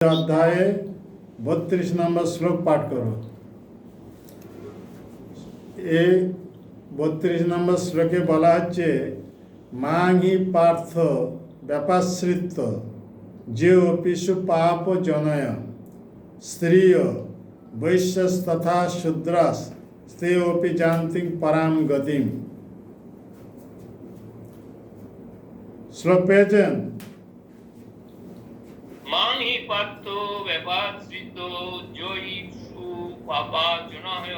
অধ্যায়ে 32 নম্বর শ্লোক পাঠ করো। এই 32 নম্বর শ্লোকে বলা হচ্ছে মাংহি পার্থ ব্যাপাশ্রিত যে অপিষু পাপ জনয় স্ত্রিয় বৈশ্যস তথা শূদ্রাস তে অপি জানতি পরাম গতিম। শ্লোক পেয়েছেন? মাংহি পার্থ ব্যাপাশ্রিত জয়িষু পাপাজনয়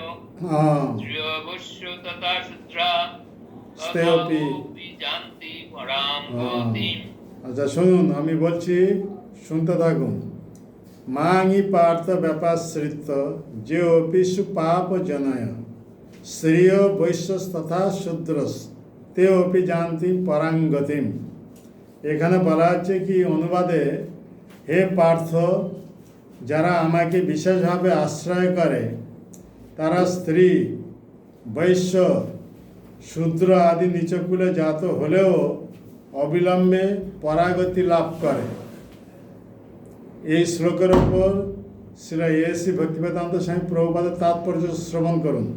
শ্রেয়বশ্য তথা শূদ্রা তথাপি জানতি পরাম গতিম। আচ্ছা শুনুন, আমি বলছি, শুনতে থাকুন। মাংহি পার্থ ব্যাপাশ্রিত যে অপিষু পাপ জনয় শ্রেয় বৈশ্যস তথা শূদ্রস তে অপি জানতি পরাং গতিম। এখানে বলা হচ্ছে কি অনুবাদে, হে পার্থ, যারা আমাকে বিশেষভাবে আশ্রয় করে তারা স্ত্রী, বৈশ্য, শূদ্র আদি নিচকুলে জাত হলেও অবিলম্বে পরাগতি লাভ করে। এই শ্লোকের ওপর শ্রী এসি ভক্তিবেদান্ত স্বামী প্রভুপাদের তাৎপর্য শ্রবণ করুন।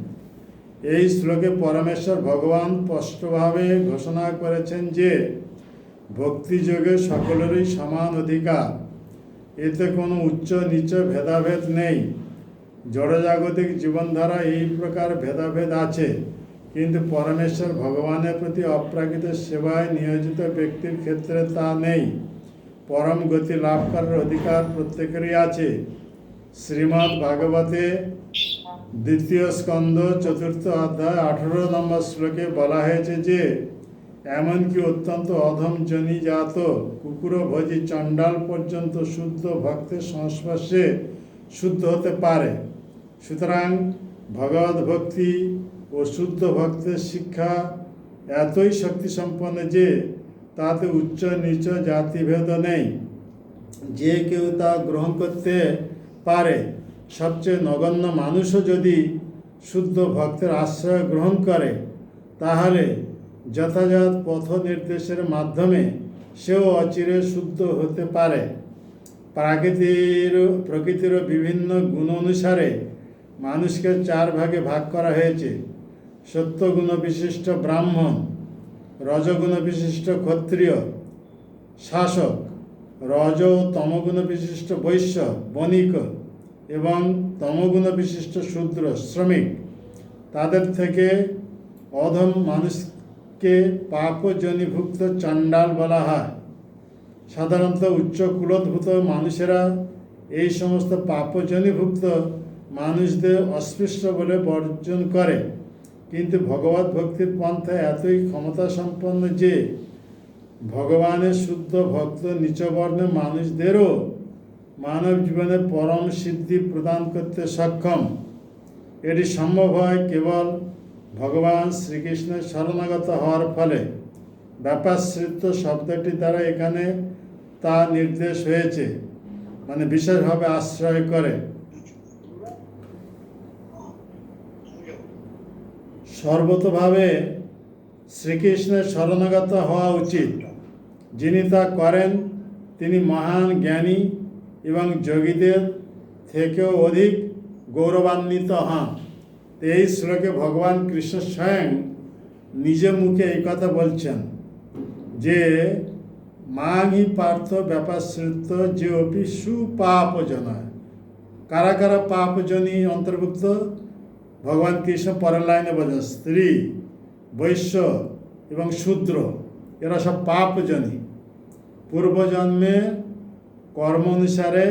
এই শ্লোকে পরমেশ্বর ভগবান স্পষ্টভাবে ঘোষণা করেছেন যে ভক্তিযোগে সকলেরই সমান অধিকার, এতে কোনো উচ্চ নিচ ভেদাভেদ নেই। জড়জাগতিক জীবনধারা এই প্রকার ভেদাভেদ আছে, কিন্তু পরমেশ্বর ভগবানের প্রতি অপ্রাকৃত সেবায় নিয়োজিত ব্যক্তির ক্ষেত্রে তা নেই। পরম গতি লাভ করার অধিকার প্রত্যেকেরই আছে। শ্রীমদ্ ভাগবতে 2য় স্কন্ধ 4th অধ্যায় 18 নম্বর শ্লোকে বলা হয়েছে যে এমনকি অত্যন্ত অধম জনিজাত কুকুরভোজী চণ্ডাল পর্যন্ত শুদ্ধ ভক্তের সংস্পর্শে শুদ্ধ হতে পারে। সুতরাং ভগবত ভক্তি ও শুদ্ধ ভক্তের শিক্ষা এতই শক্তিসম্পন্ন যে তাতে উচ্চ নিচ জাতিভেদ নেই, যে কেউ তা গ্রহণ করতে পারে। সবচেয়ে নগণ্য মানুষও যদি শুদ্ধ ভক্তের আশ্রয় গ্রহণ করে তাহলে যথাযথ পথ নির্দেশের মাধ্যমে সেও অচিরে শুদ্ধ হতে পারে। প্রকৃতির বিভিন্ন গুণ অনুসারে মানুষকে 4 ভাগে ভাগ করা হয়েছে: সত্যগুণ বিশিষ্ট ব্রাহ্মণ, রজগুণ বিশিষ্ট ক্ষত্রিয় শাসক, রজ ও তমগুণ বিশিষ্ট বৈশ্য বণিক এবং তমগুণ বিশিষ্ট শূদ্র শ্রমিক। তাদের থেকে অধম মানুষকে পাপজনিভুক্ত চণ্ডাল বলা হয়। সাধারণত উচ্চ কুলোদ্ভূত মানুষেরা এই সমস্ত পাপজনিভুক্ত মানুষদের অস্পৃশ্য বলে বর্জন করে, কিন্তু ভগবত ভক্তির পন্থা এতই ক্ষমতা সম্পন্ন যে ভগবানের শুদ্ধ ভক্ত নিচবর্ণের মানুষদেরও মানব জীবনে পরম সিদ্ধি প্রদান করতে সক্ষম। এটি সম্ভব হয় কেবল ভগবান শ্রীকৃষ্ণের শরণাগত হওয়ার ফলে। ব্যাপাশ্রিত শব্দটি দ্বারা এখানে তা নির্দেশ হয়েছে, মানে বিশেষভাবে আশ্রয় করে। সর্বতোভাবে শ্রীকৃষ্ণের শরণাগত হওয়া উচিত। যিনি তা করেন তিনি মহান জ্ঞানী এবং যোগীদের থেকেও অধিক গৌরবান্বিত হন। এই শ্লোকে ভগবান কৃষ্ণ স্বয়ং নিজ মুখে এই কথা বলছেন যে মাংহি পার্থ ব্যাপাশ্রিত যে অপি সুপাপজনয়। কারা কারা পাপজনী অন্তর্ভুক্ত? ভগবান কৃষ্ণ পরের লাইনে বলেন স্ত্রী, বৈশ্য এবং শূদ্র, এরা সব পাপজনী। পূর্বজন্মে কর্ম অনুসারে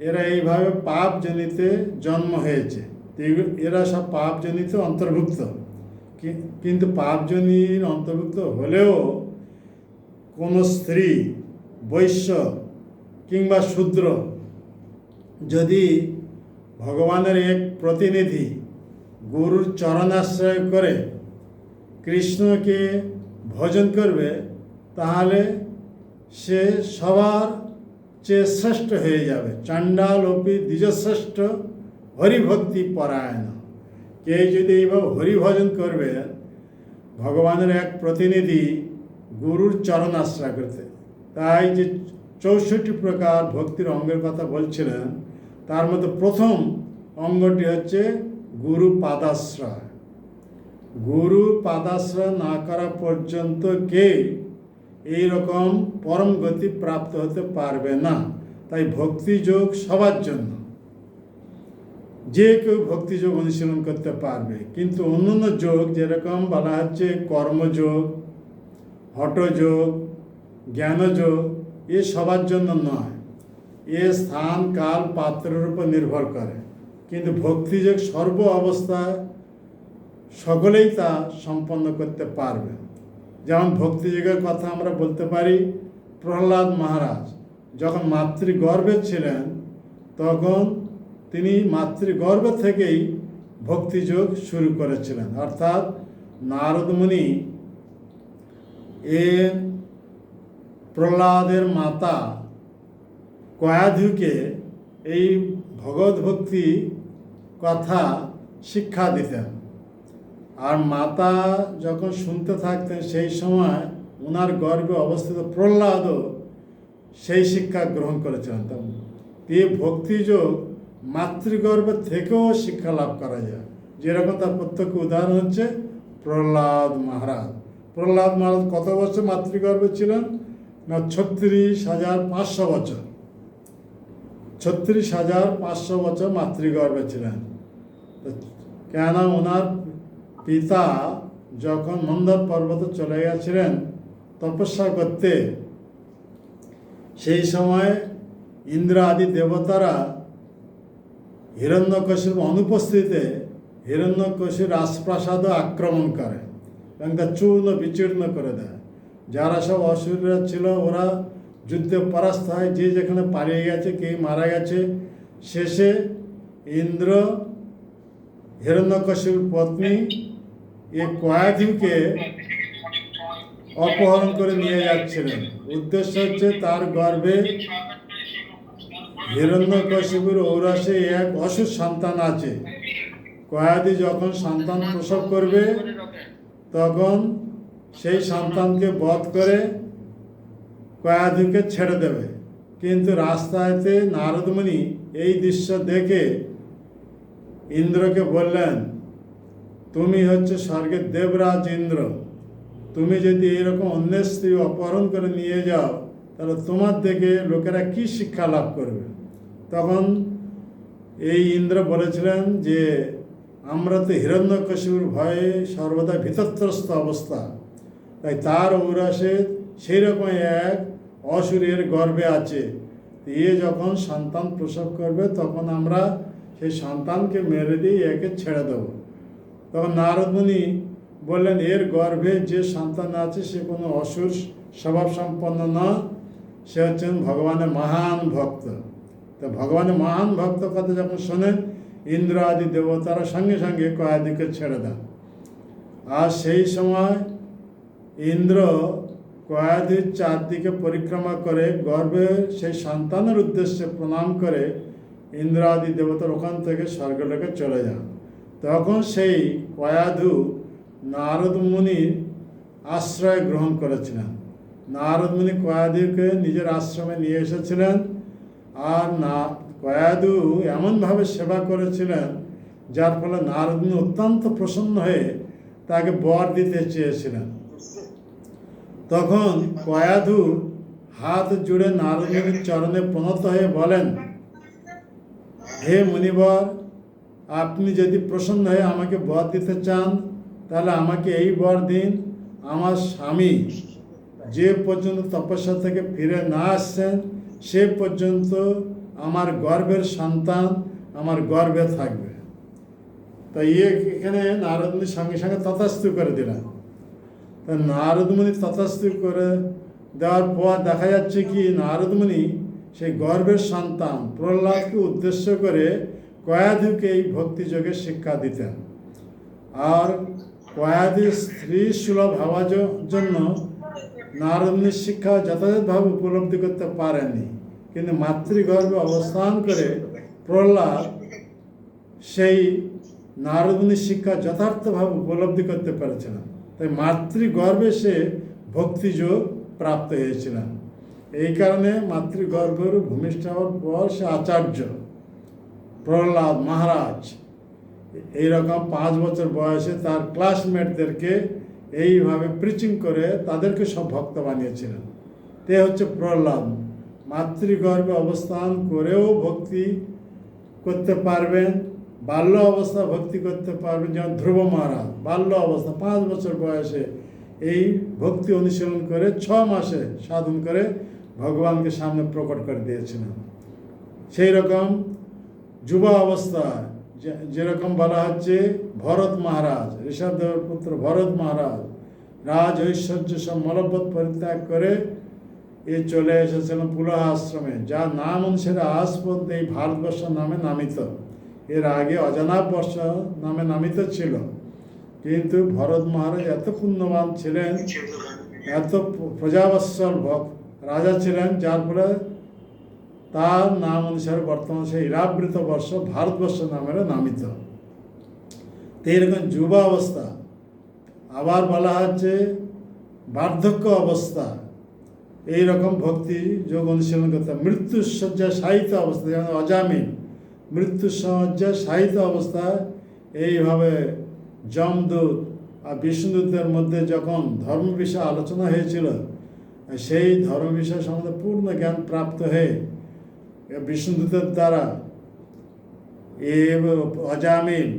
এরা এইভাবে পাপজনিতে জন্ম হয়েছে, এরা সব পাপজনিতে অন্তর্ভুক্ত। কিন্তু পাপজনীর অন্তর্ভুক্ত হলেও কোনো স্ত্রী, বৈশ্য কিংবা শূদ্র যদি ভগবানের এক প্রতিনিধি গুরুর চরণাশ্রয় করে কৃষ্ণকে ভজন করবে, তাহলে সে সবার চেয়ে শ্রেষ্ঠ হয়ে যাবে। চণ্ডাল অপি দ্বিজশ্রেষ্ঠ হরিভক্তি পরায়ণ। কে যদি এইভাবে হরিভজন করবে, ভগবানের এক প্রতিনিধি গুরুর চরণ আশ্রয় করতে, তাই যে 64 প্রকার ভক্তির অঙ্গের কথা বলছিলেন। তার মধ্যে প্রথম অঙ্গটি হচ্ছে গুরু পাদাশ্রয়। গুরু পাদাশ্রয় না করা পর্যন্ত কে এই রকম পরম গতি প্রাপ্ত হতে পারবে না। তাই ভক্তিযোগ সবার জন্য, যে কেউ ভক্তিযোগ অনুশীলন করতে পারবে। কিন্তু অন্যান্য যোগ যেরকম বলা হচ্ছে কর্মযোগ, হঠযোগ, জ্ঞানযোগ, এ সবার জন্য নয়। এ স্থান, কাল, পাত্রের উপর নির্ভর করে। কিন্তু ভক্তিযোগ সর্ব অবস্থায় সকলেই তা সম্পন্ন করতে পারবে। যেমন ভক্তিযোগের কথা আমরা বলতে পারি, প্রহ্লাদ মহারাজ যখন মাতৃগর্ভে ছিলেন তখন তিনি মাতৃগর্ভ থেকেই ভক্তিযোগ শুরু করেছিলেন। অর্থাৎ নারদ মুনি প্রহ্লাদের মাতা কয়াধুকে এই ভগবত ভক্তি কথা শিক্ষা দিতেন। আর মাতা যখন শুনতে থাকতেন সেই সময় ওনার গর্ভে অবস্থিত প্রহ্লাদও সেই শিক্ষা গ্রহণ করেছিলেন। এই ভক্তিযোগ মাতৃগর্ভ থেকেও শিক্ষা লাভ করা যায়। যেরকম তার প্রত্যক্ষ উদাহরণ হচ্ছে প্রহ্লাদ মহারাজ। প্রহ্লাদ মহারাজ কত বছর মাতৃগর্ভে ছিলেন না? 36,500 বছর। 36,500 বছর মাতৃগর্ভে ছিলেন। কেন? ওনার পিতা যখন মন্দর পর্বতে চলে গেছিলেন তপস্যা করতে, সেই সময় ইন্দ্র আদি দেবতারা হিরণ্যকশিপুর অনুপস্থিতিতে হিরণ্যকশির রাজপ্রাসাদও আক্রমণ করে এবং তা চূর্ণ বিচূর্ণ করে দেয়। যারা সব অসুররা ছিল ওরা যুদ্ধে পরাস্ত হয়, যে যেখানে পালিয়ে গেছে, কে মারা গেছে। শেষে ইন্দ্র হিরণ্যকশিপুর পত্নী কয়াধুকে অপহরণ করে নিয়ে যাচ্ছিলেন। উদ্দেশ্য হচ্ছে তার গর্ভে হিরণ্যকশিপুর ঔরসে এক অসুর সন্তান আছে। কয়াধু যখন সন্তান প্রসব করবে তখন সেই সন্তানকে বধ করে কয়াধুকে ছেড়ে দেবে। কিন্তু রাস্তাতে নারদ মুনি এই দৃশ্য দেখে ইন্দ্রকে বললেন, তুমি হচ্ছে স্বর্গের দেবরাজ ইন্দ্র, তুমি যদি এরকম অন্যের স্ত্রী অপহরণ করে নিয়ে যাও তাহলে তোমার দেখে লোকেরা কি শিক্ষা লাভ করবে? তখন এই ইন্দ্র বলেছিলেন যে আমরা তো হিরণ্যকশিপুর ভয়ে সর্বদা ভীতত্রস্ত অবস্থা, তাই তার ঔরাসে সেই রকম এক অসুরের গর্ভে আছে। এ যখন সন্তান প্রসব করবে তখন আমরা সেই সন্তানকে মেরে দিয়ে একে ছেড়ে দেব। তখন নারদ মুনি বললেন, এর গর্ভে যে সন্তান আছে সে কোনো অসুর স্বভাব সম্পন্ন নয়, সে হচ্ছেন ভগবানের মহান ভক্ত। তো ভগবানের মহান ভক্ত কথা যখন শোনেন ইন্দ্র আদি দেবতারা সঙ্গে সঙ্গে কয়াধুকে ছেড়ে দেন। আর সেই সময় ইন্দ্র কয়াধুর চারদিকে পরিক্রমা করে গর্ভে সেই সন্তানের উদ্দেশ্যে প্রণাম করে ইন্দ্র আদি দেবতার ওখান থেকে স্বর্গলোকে চলে যান। তখন সেই কয়াধু নারদ মুনির আশ্রয় গ্রহণ করেছিলেন। নারদ মুনি কয়াধুকে নিজের আশ্রমে নিয়ে এসেছিলেন। আর কয়াধু এমনভাবে সেবা করেছিলেন যার ফলে নারদ মুনি অত্যন্ত প্রসন্ন হয়ে তাকে বর দিতে চেয়েছিলেন। তখন কয়াধু হাত জুড়ে নারদ মুনির চরণে প্রণত হয়ে বলেন, হে মুনিবর, আপনি যদি প্রসন্ন হয়ে আমাকে বর দিতে চান তাহলে আমাকে এই বর দিন, আমার স্বামী যে পর্যন্ত তপস্যা থেকে ফিরে না আসছেন সে পর্যন্ত আমার গর্ভের সন্তান আমার গর্ভে থাকবে। তো এখানে নারদ মুনি সঙ্গে সঙ্গে তথাস্তু করে দিলেন। তা নারদ মুনি তথাস্তু করে দেওয়ার পর দেখা যাচ্ছে কি নারদ মুনি সেই গর্ভের সন্তান প্রহ্লাদকে উদ্দেশ্য করে কয়াধুকে এই ভক্তিযোগের শিক্ষা দিতেন। আর কয়াধুর স্ত্রী সুলভ হওয়ার জন্য নারদ মুনির শিক্ষা যথাযথভাবে উপলব্ধি করতে পারেননি। কিন্তু মাতৃগর্ভে অবস্থান করে প্রহ্লাদ সেই নারদ মুনির শিক্ষা যথার্থভাবে উপলব্ধি করতে পেরেছিলেন। তাই মাতৃগর্ভে সে ভক্তিযোগ প্রাপ্ত হয়েছিলেন। এই কারণে মাতৃগর্ভের ভূমিষ্ঠ হওয়ার পর সে আচার্য প্রহ্লাদ মহারাজ এইরকম 5 বছর বয়সে তার ক্লাসমেটদেরকে এইভাবে প্রিচিং করে তাদেরকে সব ভক্ত বানিয়েছিলেন। তে হচ্ছে প্রহ্লাদ, মাতৃগর্ভে অবস্থান করেও ভক্তি করতে পারবেন, বাল্য অবস্থা ভক্তি করতে পারবেন। যেমন ধ্রুব মহারাজ বাল্য অবস্থা 5 বছর বয়সে এই ভক্তি অনুশীলন করে 6 মাসে সাধন করে ভগবানকে সামনে প্রকট করে দিয়েছিলেন। সেই রকম যুবা অবস্থা যেরকম বলা হচ্ছে ভরত মহারাজ, ঋষভদেবের পুত্র ভরত মহারাজ রাজ ঐশ্বর্য সব মলবৎ পরিত্যাগ করে চলে এসেছিলেন পুলহ আশ্রমে, যার নাম অনুসারে আজ পর্যন্ত এই ভারতবর্ষ নামে নামিত। এর আগে অজানা বর্ষ নামে নামিত ছিল, কিন্তু ভরত মহারাজ এত পুণ্যবান ছিলেন, এত প্রজাবৎসল রাজা ছিলেন, যার ফলে তার নাম অনুসারে বর্তমান সেই ইরাবৃত বর্ষ ভারতবর্ষ নামের নামিত। তো এইরকম যুবা অবস্থা, আবার বলা হচ্ছে বার্ধক্য অবস্থা, এইরকম ভক্তি যোগ অনুশীলন করতে। মৃত্যুসজ্জা সাহিত্য অবস্থা, যেমন অজামিন মৃত্যুসজ্জা সাহিত্য অবস্থায় এইভাবে যমদূত আর বিষ্ণুদূতের মধ্যে যখন ধর্ম বিষয়ে আলোচনা হয়েছিল, সেই ধর্ম বিষয় সম্বন্ধে পূর্ণ জ্ঞান প্রাপ্ত হয়ে বিষ্ণুদূতের দ্বারা অজামিল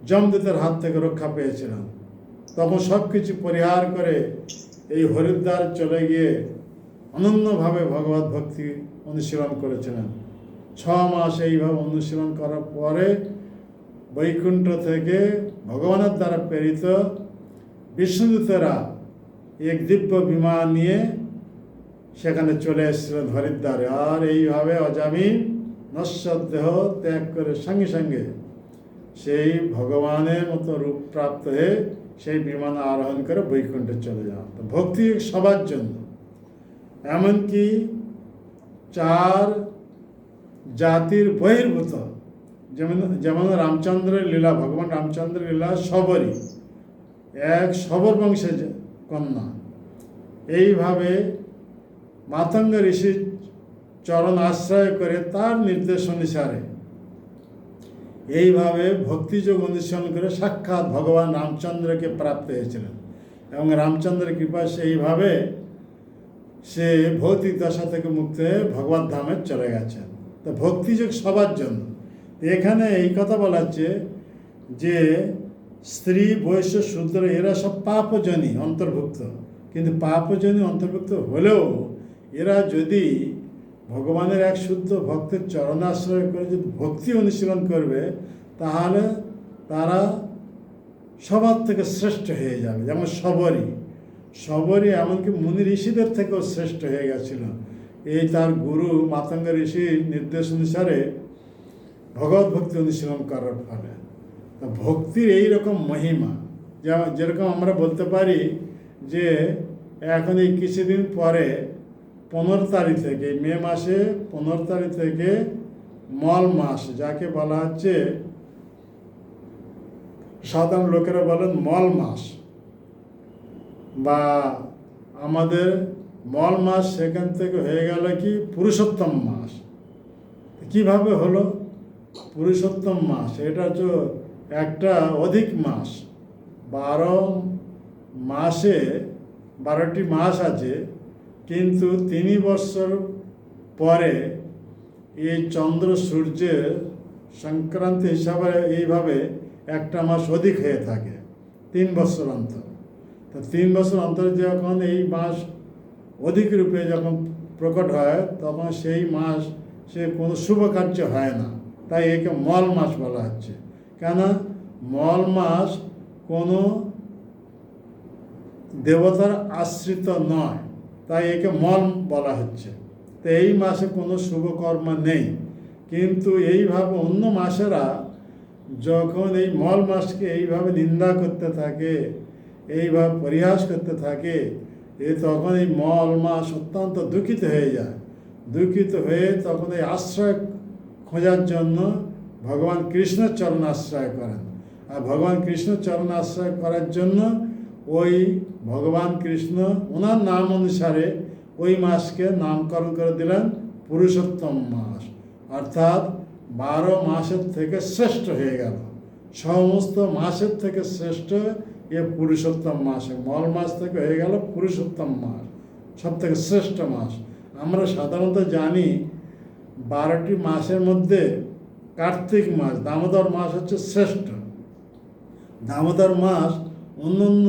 যমদূতের হাত থেকে রক্ষা পেয়েছিলেন। তখন সব কিছু পরিহার করে এই হরিদ্বার চলে গিয়ে অনন্যভাবে ভগবত ভক্তি অনুশীলন করেছিলেন। 6 মাস এইভাবে অনুশীলন করার পরে বৈকুণ্ঠ থেকে ভগবানের দ্বারা প্রেরিত বিষ্ণুদূতেরা এক দিব্য বিমান নিয়ে সেখানে চলে এসেছিলেন হরিদ্বারে। আর এইভাবে অজামিন নশ্বর দেহ ত্যাগ করে সঙ্গে সঙ্গে সেই ভগবানের মতো রূপ প্রাপ্ত হয়ে সেই বিমান আরোহণ করে বৈকুণ্ঠে চলে যান। তো ভক্তি সবার জন্য, এমনকি 4 জাতির বহির্ভূত, যেমন রামচন্দ্রের লীলা, ভগবান রামচন্দ্রের লীলা শবরী, এক শবর বংশের কন্যা। এইভাবে মাতঙ্গ ঋষির চরণ আশ্রয় করে তার নির্দেশ অনুসারে এইভাবে ভক্তিযোগ অনুশীলন করে সাক্ষাৎ ভগবান রামচন্দ্রকে প্রাপ্ত হয়েছিলেন, এবং রামচন্দ্রের কৃপা সেইভাবে সে ভৌতিক দশা থেকে মুক্ত হয়ে ভগবত ধামে চলে গেছেন। তো ভক্তিযোগ সবার জন্য। এখানে এই কথা বলা হচ্ছে যে স্ত্রী বৈশ্য শূদ্র এরা সব পাপজনী অন্তর্ভুক্ত, কিন্তু পাপজনী অন্তর্ভুক্ত হলেও এরা যদি ভগবানের এক শুদ্ধ ভক্তের চরণাশ্রয় করে যদি ভক্তি অনুশীলন করবে, তাহলে তারা সবার থেকে শ্রেষ্ঠ হয়ে যাবে। যেমন শবরী এমনকি মুনি ঋষিদের থেকেও শ্রেষ্ঠ হয়ে গেছিল এই তার গুরু মাতঙ্গ ঋষির নির্দেশ অনুসারে ভগবত ভক্তি অনুশীলন করার ফলে। ভক্তির এইরকম মহিমা, যেরকম আমরা বলতে পারি যে এখন এই কিছুদিন পরে 15 তারিখ থেকে, মে মাসে 15 তারিখ থেকে মল মাস, যাকে বলা হচ্ছে সাধারণ লোকেরা বলেন মল মাস, বা আমাদের মল মাস সেখান থেকে হয়ে গেল কি পুরুষোত্তম মাস। কিভাবে হলো পুরুষোত্তম মাস? এটা হচ্ছে একটা অধিক মাস, 12 মাসে 12টি মাস আছে, কিন্তু 3 বৎসর পরে এই চন্দ্র সূর্যের সংক্রান্তি হিসাবে এইভাবে একটা মাস অধিক হয়ে থাকে 3 বৎসর অন্তর। তো 3 বছর অন্তর যখন এই মাস অধিক রূপে যখন প্রকট হয়, তখন সেই মাস সে কোনো শুভ কার্য হয় না, তাই একে মল মাস বলা হচ্ছে। কেন? মল মাস কোনো দেবতার আশ্রিত নয়, তাই একে মল বলা হচ্ছে। তো এই মাসে কোনো শুভকর্ম নেই, কিন্তু এইভাবে অন্য মাসেরা যখন এই মল মাসকে এইভাবে নিন্দা করতে থাকে, এইভাবে পরিহাস করতে থাকে, তখন এই মল মাস অত্যন্ত দুঃখিত হয়ে যায়। দুঃখিত হয়ে তখন এই আশ্রয় খোঁজার জন্য ভগবান কৃষ্ণের চরণ আশ্রয় করেন। আর ভগবান কৃষ্ণের চরণ আশ্রয় করার জন্য ওই ভগবান কৃষ্ণ ওনার নাম অনুসারে ওই মাসকে নামকরণ করে দিলেন পুরুষোত্তম মাস, অর্থাৎ 12 মাসের থেকে শ্রেষ্ঠ হয়ে গেল। সমস্ত মাসের থেকে শ্রেষ্ঠ এ পুরুষোত্তম মাসে, মল মাস থেকে হয়ে গেল পুরুষোত্তম মাস, সব থেকে শ্রেষ্ঠ মাস। আমরা সাধারণত জানি 12টি মাসের মধ্যে কার্তিক মাস, দামোদর মাস হচ্ছে শ্রেষ্ঠ। দামোদর মাস অন্য অন্য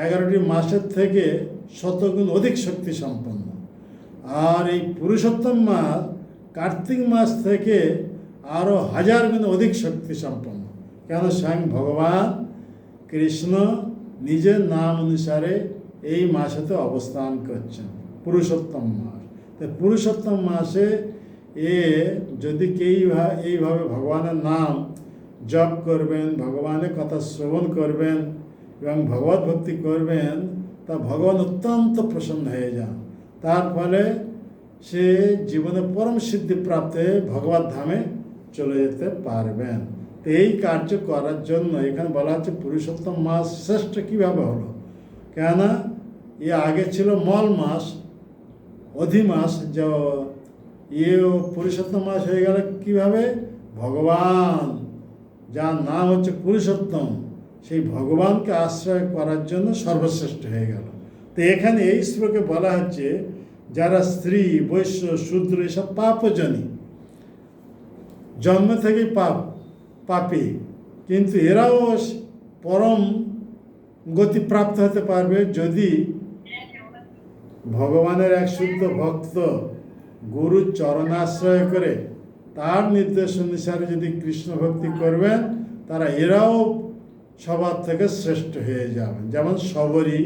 11টি মাসের থেকে শতগুণ অধিক শক্তি সম্পন্ন। আর এই পুরুষোত্তম মাস কার্তিক মাস থেকে আরও 1000 গুণ অধিক শক্তি সম্পন্ন। কেন? স্বয়ং ভগবান কৃষ্ণ নিজের নাম অনুসারে এই মাসেতে অবস্থান করছেন, পুরুষোত্তম মাস। তাই পুরুষোত্তম মাসে যদি এইভাবে ভগবানের নাম জপ করবেন, ভগবানের কথা শ্রবণ করবেন এবং ভগবত ভক্তি করবেন, তা ভগবান অত্যন্ত প্রসন্ন হয়ে যান। তার ফলে সে জীবনে পরম সিদ্ধি প্রাপ্ত হয়ে ভগবত ধামে চলে যেতে পারবেন। তো এই কার্য করার জন্য এখানে বলা হচ্ছে পুরুষোত্তম মাস শ্রেষ্ঠ কীভাবে হলো? কেননা আগে ছিল মল মাস, অধি মাস, যে পুরুষোত্তম মাস হয়ে গেল কীভাবে? ভগবান যার নাম হচ্ছে পুরুষোত্তম, সেই ভগবানকে আশ্রয় করার জন্য সর্বশ্রেষ্ঠ হয়ে গেল। তো এখানে এই শ্লোকে বলা হচ্ছে যারা স্ত্রী, বৈশ্য, শূদ্র এসব পাপজনী, জন্ম থেকেই পাপী, কিন্তু এরাও পরম গতি প্রাপ্ত হতে পারবে যদি ভগবানের এক শুদ্ধ ভক্ত গুরুর চরণাশ্রয় করে তার নির্দেশ অনুসারে যদি কৃষ্ণ ভক্তি করবেন, তারা এরাও সবার থেকে শ্রেষ্ঠ হয়ে যাবেন। যেমন শবরী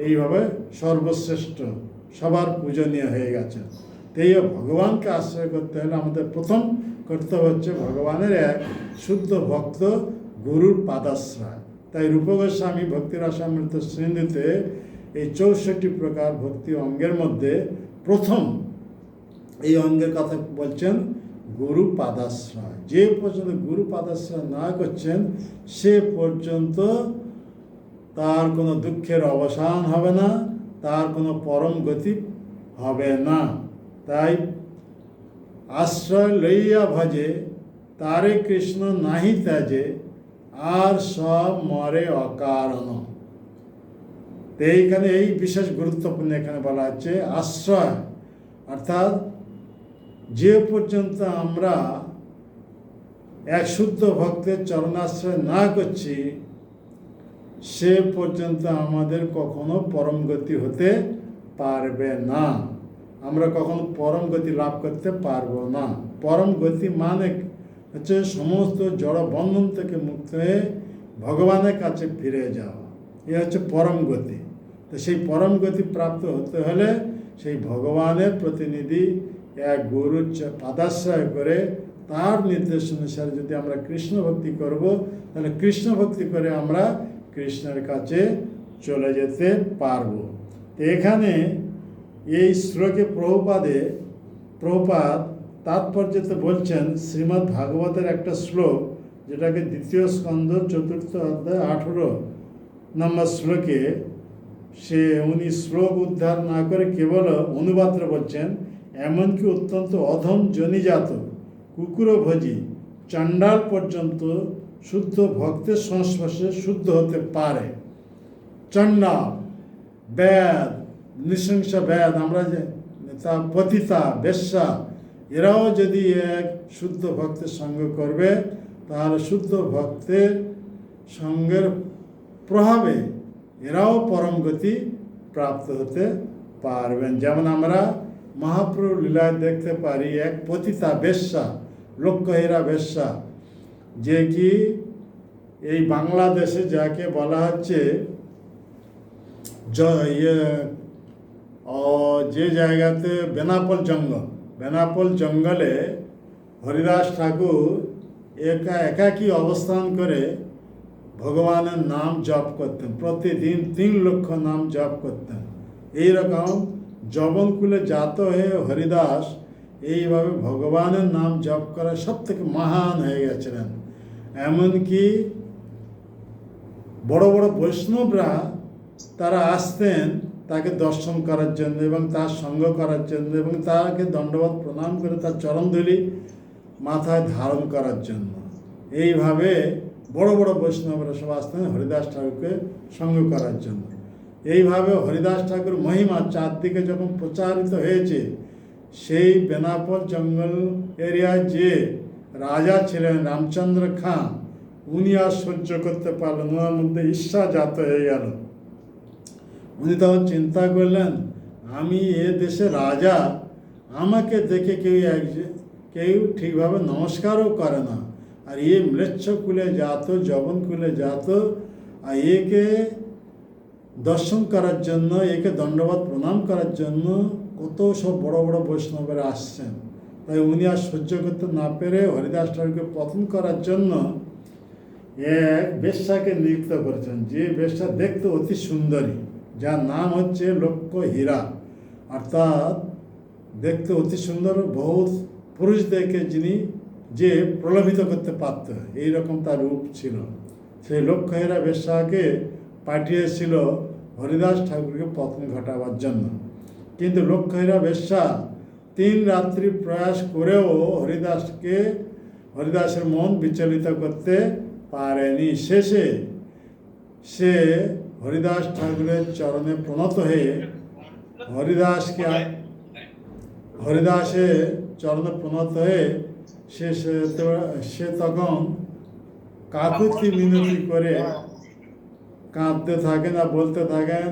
এইভাবে সর্বশ্রেষ্ঠ, সবার পূজনীয় হয়ে গেছেন। তাই ভগবানকে আশ্রয় করতে হলে আমাদের প্রথম কর্তব্য হচ্ছে ভগবানের এক শুদ্ধ ভক্ত গুরুর পাদাশ্রয়। তাই রূপ গোস্বামী ভক্তি রসামৃত সিন্ধুতে এই 64 প্রকার ভক্তি অঙ্গের মধ্যে প্রথম এই অঙ্গের কথা বলছেন গুরু পাদাশ্রয়। যে পর্যন্ত গুরু পাদাশ্রয় না করছেন সে পর্যন্ত তার কোনো দুঃখের অবসান হবে না, তার কোনো পরম গতি হবে না। তাই আশ্রয় লইয়া ভজে তারে কৃষ্ণ নাহি ত্যাজে, আর সব মরে অকারণ। তো এইখানে এই বিশেষ গুরুত্বপূর্ণ এখানে বলা হচ্ছে আশ্রয়, অর্থাৎ যে পর্যন্ত আমরা এক শুদ্ধ ভক্তের চরণাশ্রয় না করছি সে পর্যন্ত আমাদের কখনো পরম গতি হতে পারবে না, আমরা কখনো পরম গতি লাভ করতে পারবো না। পরম গতি মানে হচ্ছে সমস্ত জড় বন্ধন থেকে মুক্ত হয়ে ভগবানের কাছে ফিরে যাওয়া, এ হচ্ছে পরম গতি। তো সেই পরম গতি প্রাপ্ত হতে হলে সেই ভগবানের প্রতিনিধি এক গুরুর পাদাশ্রয় করে তার নির্দেশ অনুসারে যদি আমরা কৃষ্ণ ভক্তি করব, তাহলে কৃষ্ণ ভক্তি করে আমরা কৃষ্ণের কাছে চলে যেতে পারব। তো এখানে এই শ্লোকে প্রভুপাদ তাৎপর্যতে বলছেন শ্রীমদ্ ভাগবতের একটা শ্লোক, যেটাকে 2য় স্কন্ধ 4th অধ্যায় 18 নম্বর শ্লোকে উনি শ্লোক উদ্ধার না করে কেবল অনুবাদে বলছেন, এমনকি অত্যন্ত অধম জনিজাত কুকুরভোজী চণ্ডাল পর্যন্ত শুদ্ধ ভক্তের সংস্পর্শে শুদ্ধ হতে পারে। চণ্ডাল, ব্যাদ, নৃশংস ব্যাদ, আমরা যে তা পতিতা, বেশ্যা, এরাও যদি এক শুদ্ধ ভক্তের সঙ্গ করবে তাহলে শুদ্ধ ভক্তের সঙ্গের প্রভাবে এরাও পরম গতি প্রাপ্ত হতে পারবেন। যেমন আমরা মহাপ্রভুর লীলায় দেখতে পারি এক পতিতা বেশ্যা, লক্ষ্যহীরা বেশ্যা, যে কি এই বাংলাদেশে যাকে বলা হচ্ছে যে জায়গাতে বেনাপোল জঙ্গলে হরিদাস ঠাকুর একাকী অবস্থান করে ভগবানের নাম জপ করতেন, প্রতিদিন 3 লক্ষ নাম জপ করতেন। এইরকম যবনকুলে জাত হয়ে হরিদাস এইভাবে ভগবানের নাম জপ করা সব থেকে মহান হয়ে গেছিলেন। এমনকি বড় বড় বৈষ্ণবরা তারা আসতেন তাকে দর্শন করার জন্য এবং তার সঙ্গ করার জন্য এবং তাকে দণ্ডবত প্রণাম করে তার চরণধূলি মাথায় ধারণ করার জন্য। এইভাবে বড় বড় বৈষ্ণবরা সব আসতেন হরিদাস ঠাকুরকে সঙ্গ করার জন্য। এইভাবে হরিদাস ঠাকুর মহিমা চারদিকে যখন প্রচারিত হয়েছে, সেই বেনাপোল জঙ্গল এরিয়ায় যে রাজা ছিলেন রামচন্দ্র খাঁ, উনি আর সহ্য করতে পারলেন, ওনার মধ্যে ঈর্ষা জাত হয়ে গেল। উনি তখন চিন্তা করলেন, আমি এ দেশে রাজা, আমাকে দেখে কেউ ঠিকভাবে নমস্কারও করে না, আর এ ম্লেচ্ছ কুলে জাত, যবন কুলে জাত, আর একে দর্শন করার জন্য, একে দণ্ডবত প্রণাম করার জন্য কত সব বড় বড় বৈষ্ণবেরা আসছেন। তাই উনি আর সহ্য করতে না পেরে হরিদাস ঠাকুরকে পতন করার জন্য এক বেশ্যাকে নিযুক্ত করেছেন, যে বেশ্যা দেখতে অতি সুন্দরী, যার নাম হচ্ছে লক্ষ্য হীরা। অর্থাৎ দেখতে অতি সুন্দর, বহুত পুরুষদেরকে যে প্রলোভিত করতে পারত, এইরকম তার রূপ ছিল। সেই লক্ষ্য হীরা বেশ্যাকে পাঠিয়েছিল হরিদাস ঠাকুরকে পতন ঘটাবার জন্য। কিন্তু লক্ষ্য হীরা বেশ্যা 3 রাত্রি প্রয়াস করেও হরিদাসের মন বিচলিত করতে পারেনি। শেষে সে হরিদাস ঠাকুরের চরণে প্রণত হয়ে হরিদাসের চরণে প্রণত হয়ে সে তখন কাকুতি মিনতি করে কাঁদতে থাকেন আর বলতে থাকেন,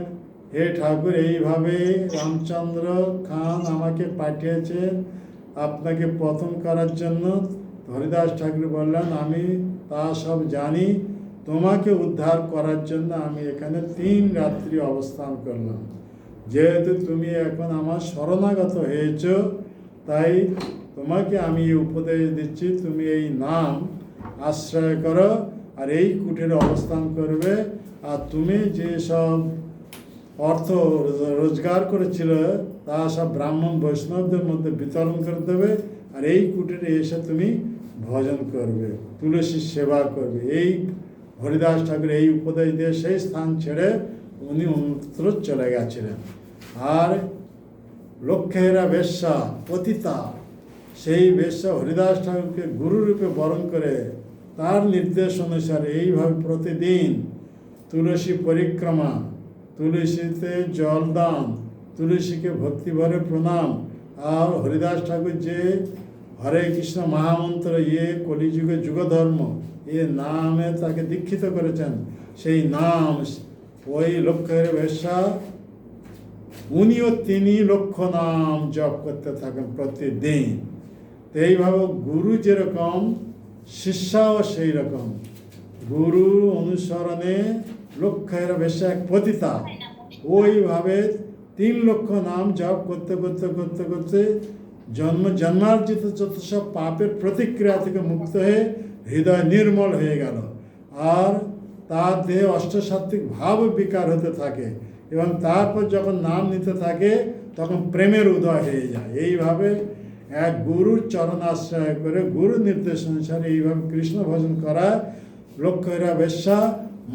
হে ঠাকুর, এইভাবে রামচন্দ্র খান আমাকে পাঠিয়েছে আপনাকে পতন করার জন্য। হরিদাস ঠাকুর বললেন, আমি তা সব জানি, তোমাকে উদ্ধার করার জন্য আমি এখানে 3 রাত্রি অবস্থান করলাম। যেহেতু তুমি এখন আমার শরণাগত হয়েছ, তাই তোমাকে আমি উপদেশ দিচ্ছি, তুমি এই নাম আশ্রয় করো আর এই কুটিরে অবস্থান করবে, আর তুমি যে সব অর্থ রোজগার করেছিল তা সব ব্রাহ্মণ বৈষ্ণবদের মধ্যে বিতরণ করে দেবে, আর এই কুটিরে এসে তুমি ভজন করবে, তুলসীর সেবা করবে। এই হরিদাস ঠাকুর এই উপদেশ দিয়ে সেই স্থান ছেড়ে উনি অন্যত্র চলে গেছিলেন। আর লক্ষ্যহীরা বেশ্যা পতিতা, সেই বেশ্যা হরিদাস ঠাকুরকে গুরুরূপে বরণ করে তার নির্দেশ অনুসারে এইভাবে প্রতিদিন তুলসী পরিক্রমা, তুলসীতে জল দান, তুলসীকে ভক্তিভরে প্রণাম, আর হরিদাস ঠাকুর যে হরে কৃষ্ণ মহামন্ত্র, কলিযুগে যুগধর্ম, নামে তাকে দীক্ষিত করেছেন, সেই নাম ওই লক্ষ্যহীরা বেশ্যা উনিও 3 লক্ষ নাম জপ করতে থাকেন প্রতিদিন। তো এইভাবে গুরু যেরকম, শিষ্যাও সেই রকম। গুরু অনুসরণে লক্ষ্যহীরা বেশ্যা এক পতিতা, ওইভাবে 3 লক্ষ নাম জপ করতে করতে করতে করতে জন্মার্জিত যত সব পাপের প্রতিক্রিয়া থেকে মুক্ত হয়ে হৃদয় নির্মল হয়ে গেল, আর তার দেহে অষ্টসাত্ত্বিক ভাব বিকার হতে থাকে, এবং তারপর যখন নাম নিতে থাকে তখন প্রেমের উদয় হয়ে যায়। এইভাবে এক গুরুর চরণ আশ্রয় করে গুরু নির্দেশ অনুসারে এইভাবে কৃষ্ণ ভজন করা লক্ষ্যহীরা বেশ্যা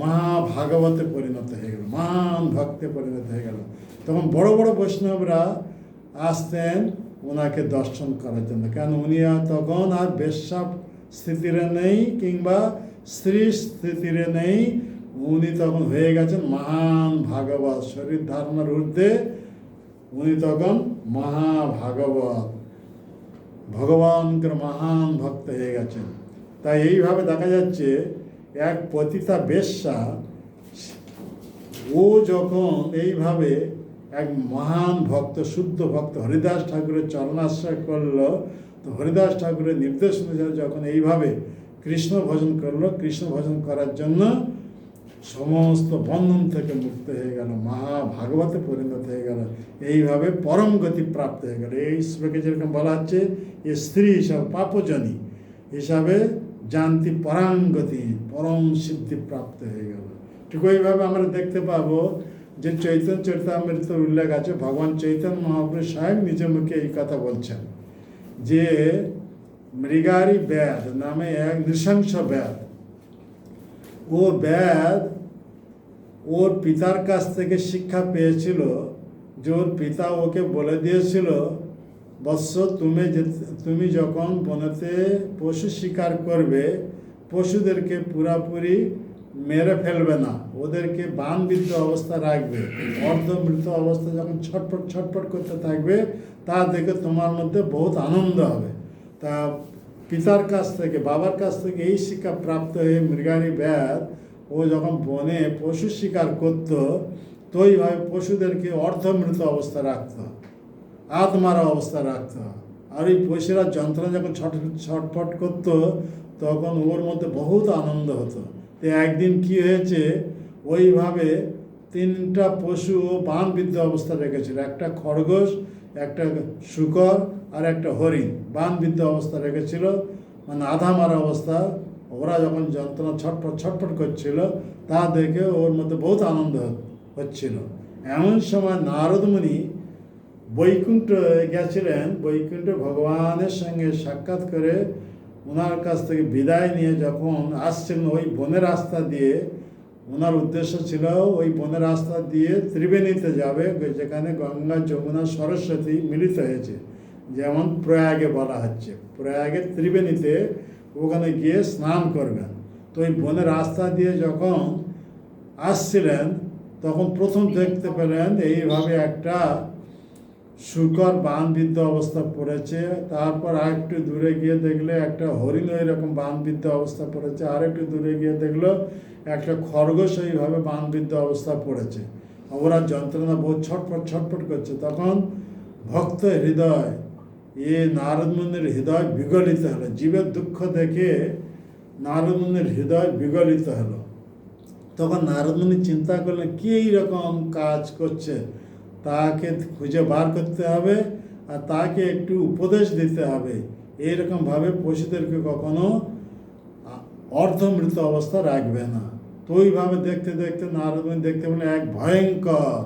মহাভাগবতে পরিণত হয়ে গেল, মহান ভক্তে পরিণত হয়ে গেল। তখন বড় বড় বৈষ্ণবরা আসতেন ওনাকে দর্শন করার জন্য, কেন উনি তখন আর বেশ্যা স্থিতিরে নেই কিংবা স্ত্রী স্থিতিরে নেই, উনি তখন হয়ে গেছেন মহান ভাগবত, শরীর ধারণার ঊর্ধ্বে উনি তখন মহাভাগবত, ভগবানকে মহান ভক্ত হয়ে গেছেন। তাই এইভাবে দেখা যাচ্ছে এক পতিতা বেশ্যা, ও যখন এইভাবে এক মহান ভক্ত, শুদ্ধ ভক্ত হরিদাস ঠাকুরের চরণাশ্রয় করল, তো হরিদাস ঠাকুরের নির্দেশ অনুযায়ী যখন এইভাবে কৃষ্ণ ভজন করলো, কৃষ্ণ ভজন করার জন্য সমস্ত বন্ধন থেকে মুক্ত হয়ে গেল, মহাভাগবতে পরিণত হয়ে গেল, এইভাবে পরম গতি প্রাপ্ত হয়ে গেল। এই শ্লোকে যেরকম বলা হচ্ছে, এ স্ত্রী হিসাবে পাপজনী হিসাবে জানতি পরাঙ্গতি, পরম সিদ্ধি প্রাপ্ত হয়ে গেল। ঠিক ওইভাবে আমরা দেখতে পাবো যে চৈতন্য চরিতামৃত উল্লেখ আছে, ভগবান চৈতন্য মহাপ্রভু সাহেব নিজ মুখে এই কথা বলছেন যে মৃগারি ব্যাধ নামে এক নৃশংস ব্যাধ, ও ব্যাধ ওর পিতার কাছ থেকে শিক্ষা পেয়েছিল, যে ওর পিতা ওকে বলে দিয়েছিল, বৎস তুমি যখন বনেতে পশু শিকার করবে, পশুদেরকে পুরাপুরি মেরে ফেলবে না, ওদেরকে বানবিদ্ধ অবস্থা রাখবে। অর্ধমৃত অবস্থা যখন ছটফট ছটফট করতে থাকবে, তা দেখে তোমার মধ্যে বহুত আনন্দ হবে। তা পিতার কাছ থেকে, বাবার কাছ থেকে এই শিক্ষা প্রাপ্ত হয়ে মৃগারী ব্যাধ ও যখন বনে পশু শিকার করত, তো এইভাবে পশুদেরকে অর্ধমৃত অবস্থা রাখত, আত্মারা অবস্থা রাখত। আর ওই পশুরা যন্ত্রণা যখন ছটফট করতো, তখন ওর মধ্যে বহুত আনন্দ হতো। তো একদিন কি হয়েছে, ওইভাবে 3টা পশু ও বানবিদ্ধ অবস্থা রেখেছিল, একটা খরগোশ, একটা শূকর আর একটা হরিণ বানবিদ্ধ অবস্থা রেখেছিল, মানে আধা মারা অবস্থা। ওরা যখন যন্ত্রণা ছটফট করছিল, তা দেখে ওর মধ্যে বহুত আনন্দ হচ্ছিল। এমন সময় নারদ মুনি বৈকুণ্ঠ গেছিলেন, বৈকুণ্ঠ ভগবানের সঙ্গে সাক্ষাৎ করে ওনার কাছ থেকে বিদায় নিয়ে যখন আসছিলেন ওই বনের রাস্তা দিয়ে, ওনার উদ্দেশ্য ছিল ওই বনের রাস্তা দিয়ে ত্রিবেণীতে যাবে, যেখানে গঙ্গা যমুনা সরস্বতী মিলিত হয়েছে, যেমন প্রয়াগে বলা হচ্ছে। প্রয়াগে ত্রিবেণীতে ওখানে গিয়ে স্নান করবেন। তো ওই বনের রাস্তা দিয়ে যখন আসছিলেন, তখন প্রথম দেখতে পেলেন এইভাবে একটা শূকর বানবিদ্ধ অবস্থা পড়েছে। তারপর আরেকটু দূরে গিয়ে দেখলে একটা হরিণ ওইরকম বানবিদ্ধ অবস্থা পড়েছে। আরেকটু দূরে গিয়ে দেখলো একটা খরগোশ ওইভাবে বানবিদ্ধ অবস্থা পড়েছে। ওরা যন্ত্রণা বহু ছটফট করছে। তখন ভক্ত হৃদয়, নারদ মুনির হৃদয় বিগলিত হলো। জীবের দুঃখ দেখে নারদ মুনির হৃদয় বিগলিত হলো। তখন নারদ মুনি চিন্তা করলেন, কি এইরকম কাজ করছে, তাকে খুঁজে বার করতে হবে আর তাকে একটু উপদেশ দিতে হবে। এইরকমভাবে পশুদেরকে কখনো অর্ধমৃত অবস্থা রাখবে না। তো ওইভাবে দেখতে দেখতে নারদ মুনি দেখতে পেলেন এক ভয়ঙ্কর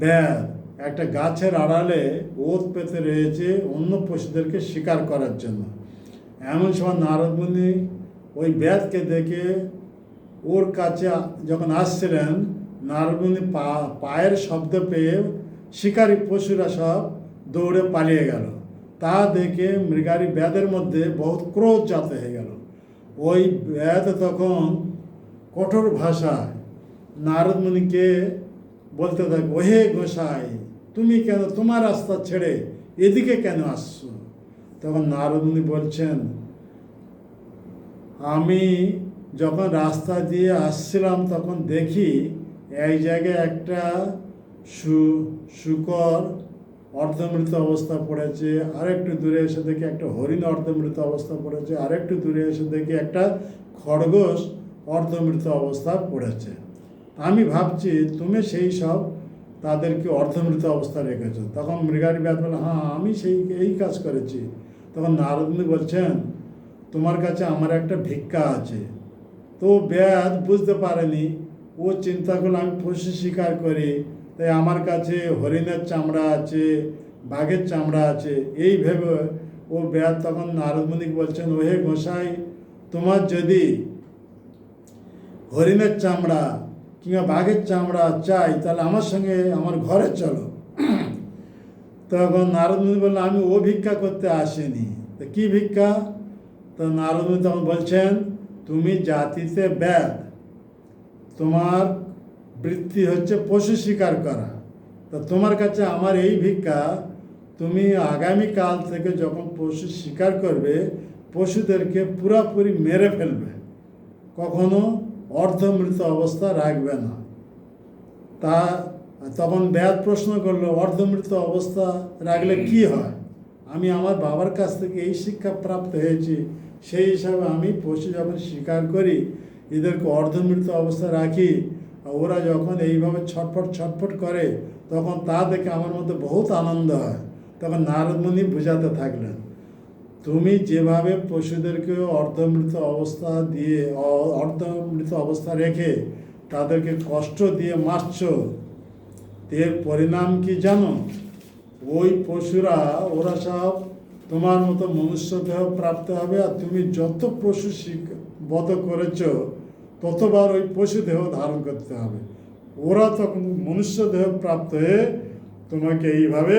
ব্যাধ একটা গাছের আড়ালে ওত পেতে রয়েছে অন্য পশুদেরকে শিকার করার জন্য। এমন সময় নারদ মুনি ওই ব্যাধকে দেখে ওর কাছে যখন আসছিলেন, নারদ মুনি পায়ের শব্দ পেয়ে শিকারী পশুরা সব দৌড়ে পালিয়ে গেল। তা দেখে মৃগারী ব্যাধের মধ্যে বহুত ক্রোধ জাত হয়ে গেল। ওই ব্যাধ তখন কঠোর ভাষায় নারদ মুনিকে বলতে থাকে, ওহে গোসাই, তুমি কেন তোমার রাস্তা ছেড়ে এদিকে কেন আসছো? তখন নারদ মুনি বলছেন, আমি যখন রাস্তা দিয়ে আসছিলাম তখন দেখি এই জায়গায় একটা শূকর অর্ধমৃত অবস্থা পড়েছে, আরেকটু দূরে এসে দেখি একটা হরিণ অর্ধমৃত অবস্থা পড়েছে, আরেকটু দূরে এসে দেখি একটা খরগোশ অর্ধমৃত অবস্থা পড়েছে। আমি ভাবছি তুমি সেই সব তাদেরকে অর্ধমৃত অবস্থা রেখেছো। তখন মৃগারী ব্যাধ বলে, হ্যাঁ আমি এই কাজ করেছি। তখন নারদ মুনি বলছেন, তোমার কাছে আমার একটা ভিক্ষা আছে। তো ব্যাধ বুঝতে পারেনি, ও চিন্তা করলো আমি পশু শিকার করি, তাই আমার কাছে হরিণের চামড়া আছে, বাঘের চামড়া আছে, এই ভেবে ও ব্যাধ তখন নারদ মুনিকে বলছেন, ওহে গোসাই, তোমার যদি হরিণের চামড়া কিংবা বাঘের চামড়া চাই, তাহলে আমার সঙ্গে আমার ঘরে চলো। তখন নারদ মুনি বললেন, আমি ও ভিক্ষা করতে আসিনি। তো কী ভিক্ষা? তো নারদ মুনি তখন বলছেন, তুমি জাতিতে ব্যাধ, তোমার বৃত্তি হচ্ছে পশু শিকার করা। তো তোমার কাছে আমার এই ভিক্ষা, তুমি আগামীকাল থেকে যখন পশু শিকার করবে, পশুদেরকে পুরাপুরি মেরে ফেলবে, কখনো অর্ধমৃত অবস্থা রাখবে না। তখন ব্যাধ প্রশ্ন করলো, অর্ধমৃত অবস্থা রাখলে কি হয়? আমি আমার বাবার কাছ থেকে এই শিক্ষা প্রাপ্ত হয়েছি, সেই হিসাবে আমি পশু যখন শিকার করি এদেরকে অর্ধমৃত অবস্থা রাখি। ওরা যখন এইভাবে ছটফট করে, তখন তা দেখে আমার মধ্যে বহুত আনন্দ হয়। তখন নারদ মুনি বুঝাতে থাকলেন, তুমি যেভাবে পশুদেরকে অর্ধমৃত অবস্থা রেখে তাদেরকে কষ্ট দিয়ে মারছ, এর পরিণাম কি জানো? ওই পশুরা ওরা সব তোমার মতো মনুষ্য দেহ প্রাপ্ত হবে। আর তুমি যত পশু বধ করেছ ততবার ওই পশু দেহ ধারণ করতে হবে। ওরা তখন মনুষ্য দেহ প্রাপ্ত হয়ে তোমাকে এইভাবে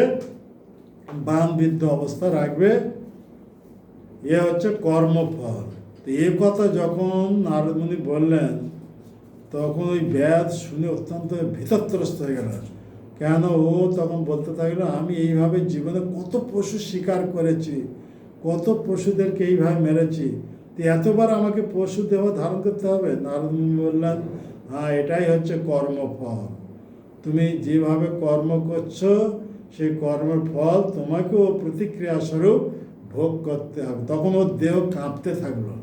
বানবিদ্ধ অবস্থা রাখবে। এ হচ্ছে কর্মফল। তো এ কথা যখন নারদ মুনি বললেন, তখন ওই ব্যাদ শুনে অত্যন্ত ভীতত্রস্ত হয়ে গেল। কেন, ও তখন বলতে থাকলো, আমি এইভাবে জীবনে কত পশু শিকার করেছি, কত পশুদেরকে এইভাবে মেরেছি, তো এতবার আমাকে পশু দেহ ধারণ করতে হবে? নারদ মুনি বললেন, হ্যাঁ, এটাই হচ্ছে কর্মফল। তুমি যেভাবে কর্ম করছো সেই কর্মের ফল তোমাকেও প্রতিক্রিয়া স্বরূপ ভোগ করতে হবে। তখন ওর দেহ কাঁপতে থাকলো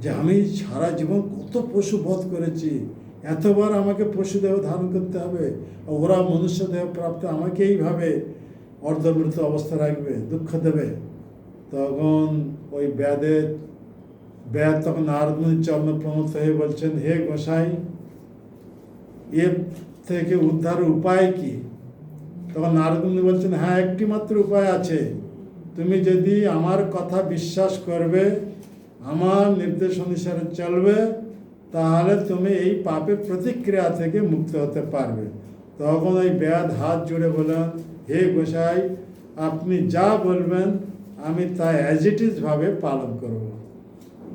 যে আমি সারা জীবন কত পশু বধ করেছি, এতবার আমাকে পশু দেহ ধারণ করতে হবে, ওরা মনুষ্য দেহ প্রাপ্ত আমাকে এইভাবে অর্ধমৃত অবস্থা রাখবে, দুঃখ দেবে। তখন ওই ব্যাদ তখন নারদ মুনির চরণ প্রণত হয়ে বলছেন, হে গোসাই, এর থেকে উদ্ধারের উপায় কি? তখন নারদ মুনি বলছেন, হ্যাঁ, একটি মাত্র উপায় আছে। তুমি যদি আমার কথা বিশ্বাস করবে, আমার নির্দেশ অনুসারে চলবে, তাহলে তুমি এই পাপের প্রতিক্রিয়া থেকে মুক্ত হতে পারবে। তখন ওই ব্যাদ হাত জুড়ে বললেন, হে গোসাই, আপনি যা বলবেন আমি তা অ্যাজ ইট ইজভাবে পালন করব,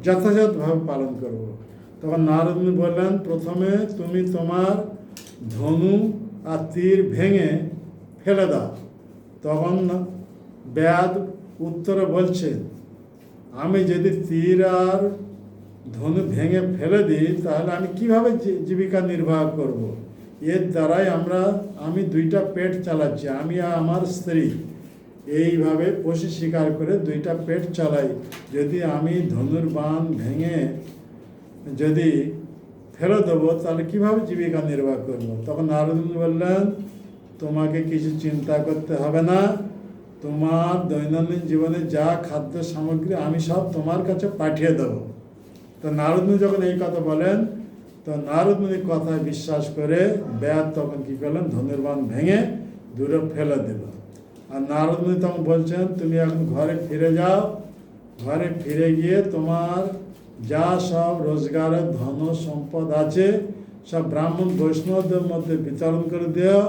যথাযথভাবে পালন করব। তখন নারদ মুনি বললেন, প্রথমে তুমি তোমার ধনু আর তীর ভেঙে ফেলে দাও। তখন ব্যাদ উত্তরে বলছে, আমি যদি তীর আর ধনু ভেঙে ফেলে দিই তাহলে আমি কিভাবে জীবিকা নির্বাহ করব? এর দ্বারাই আমি দুইটা পেট চালাচ্ছি, আমি আর আমার স্ত্রী এইভাবে পশু শিকার করে দুইটা পেট চালাই। যদি আমি ধনুর বাণ ভেঙে যদি ফেলে দেবো তাহলে কীভাবে জীবিকা নির্বাহ করব? তখন নারদ মুনি বললেন, তোমাকে কিছু চিন্তা করতে হবে না, তোমার দৈনন্দিন জীবনে যা খাদ্য সামগ্রী আমি সব তোমার কাছে পাঠিয়ে দেবো। তো নারদ মুনি যখন এই কথা বলেন, তো নারদ মুনির কথায় বিশ্বাস করে ব্যাদ তখন কী করলেন, ধনুর্বাণ ভেঙে দূরে ফেলে দিল। আর নারদ মুনি তখন বলছেন, তুমি এখন ঘরে ফিরে যাও, ঘরে ফিরে গিয়ে তোমার যা সব রোজগারের ধন সম্পদ আছে সব ব্রাহ্মণ বৈষ্ণবদের মধ্যে বিতরণ করে দিও।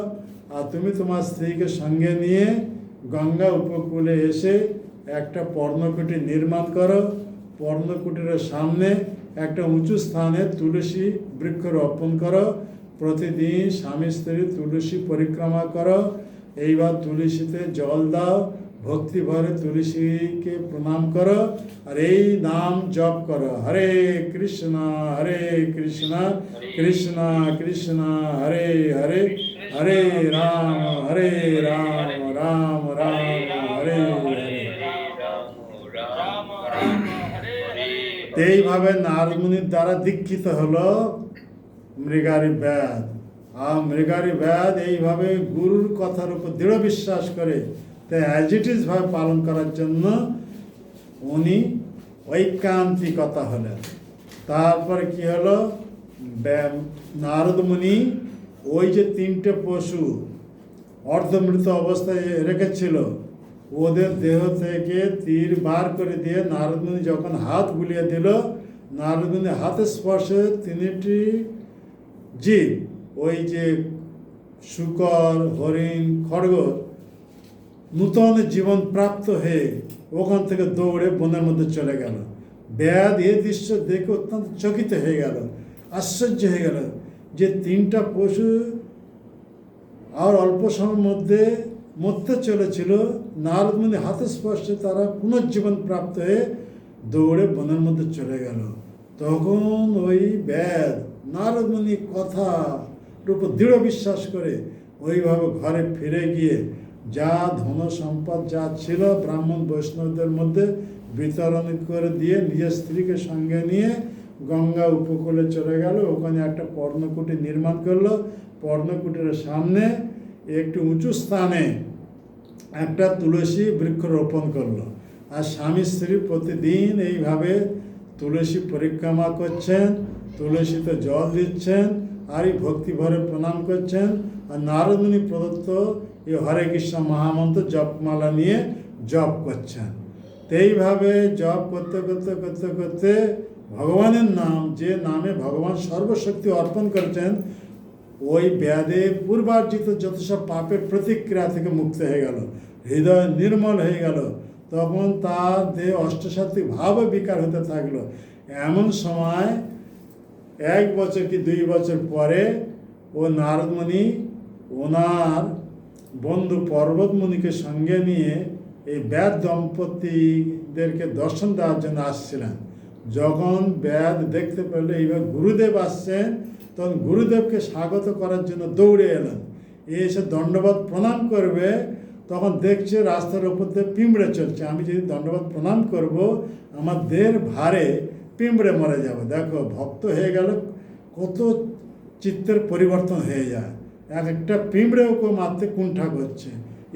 আর তুমি তোমার স্ত্রীকে সঙ্গে নিয়ে গঙ্গা উপকূলে এসে একটা পর্ণকুটি নির্মাণ করো। পর্ণকুটিরের সামনে একটা উঁচু স্থানে তুলসী বৃক্ষ রোপণ করো। প্রতিদিন স্বামী স্ত্রী তুলসী পরিক্রমা করো। এইবার তুলসীতে জল দাও, ভক্তি ভরে তুলসীকে প্রণাম করো, আর এই নাম জপ করো, হরে কৃষ্ণ কৃষ্ণ কৃষ্ণ হরে হরে, হরে রাম রাম রাম হরে হরে। এইভাবে নারদ মুনির দ্বারা দীক্ষিত হলো মৃগারী ব্যাদ। আর মৃগারী ব্যাদ এইভাবে গুরুর কথার উপর দৃঢ় বিশ্বাস করে তাই অ্যাজ ইট ইজ ভাবে পালন করার জন্য উনি ঐকান্তিকতা হলেন। তারপরে কি হলো, নারদ মুনি ওই যে তিনটে পশু অর্ধমৃত অবস্থায় রেখেছিল, ওদের দেহ থেকে তীর বার করে দিয়ে নারদ মুনি যখন হাত বুলিয়ে দিল, নারদ মুনি হাতের স্পর্শে তিনটি জীব, ওই যে শূকর, হরিণ, খড়গ, নূতন জীবন প্রাপ্ত হয়ে ওখান থেকে দৌড়ে বনের মধ্যে চলে গেল। ব্যাদ এই দৃশ্য দেখে অত্যন্ত চকিত হয়ে গেল, আশ্চর্য হয়ে গেল যে তিনটা পশু আর অল্প সময়ের মধ্যে মরতে চলেছিল, নারদ মুনি হাতে স্পর্শে তারা পুনর্জীবন প্রাপ্ত হয়ে দৌড়ে বনের মধ্যে চলে গেল। তখন ওই ব্যাদ নারদ মুনি কথার উপর দৃঢ় বিশ্বাস করে ওইভাবে ঘরে ফিরে গিয়ে যা ধন সম্পদ যা ছিল ব্রাহ্মণ বৈষ্ণবদের মধ্যে বিতরণ করে দিয়ে নিজের স্ত্রীকে সঙ্গে নিয়ে গঙ্গা উপকূলে চলে গেল। ওখানে একটা পর্ণকুটি নির্মাণ করলো। পর্ণকুটির সামনে একটু উঁচু স্থানে একটা তুলসী বৃক্ষ রোপণ করলো। আর স্বামী স্ত্রী প্রতিদিন এইভাবে তুলসী পরিক্রমা করছেন, তুলসীতে জল দিচ্ছেন, আর এই ভক্তি ভরে প্রণাম করছেন। আর নারদ মুনি প্রদত্ত এই হরে কৃষ্ণ মহামন্ত্র জপমালা নিয়ে জপ করছেন। তো এইভাবে জপ করতে করতে করতে করতে ভগবানের নাম, যে নামে ভগবান সর্বশক্তি অর্পণ করেছেন, ওই ব্যাধে পূর্বার্জিত যত সব পাপের প্রতিক্রিয়া থেকে মুক্ত হয়ে গেল, হৃদয় নির্মল হয়ে গেল। তখন তার দেহে অষ্টসাত্ত্বিক ভাব বিকার হতে থাকলো। এমন সময় 1 বছর কি 2 বছর পরে ও নারদমণি ওনার বন্ধু পর্বতমণিকে সঙ্গে নিয়ে এই ব্যাদ দম্পতিদেরকে দর্শন দেওয়ার জন্য আসছিলেন। যখন ব্যাদ দেখতে পেলে এইবার গুরুদেব আসছেন, তখন গুরুদেবকে স্বাগত করার জন্য দৌড়ে এলেন। এসে দণ্ডবত প্রণাম করবে, তখন দেখছে রাস্তার ওপর দিয়ে পিঁমড়ে চলছে। আমি যদি দণ্ডবত প্রণাম করব, আমার দেহের ভারে পিঁমড়ে মরে যাবে। দেখো, ভক্ত হয়ে গেল কত চিত্তের পরিবর্তন হয়ে যায়। এক একটা পিঁমড়েও কেউ মারতে কুণ্ঠা করছে।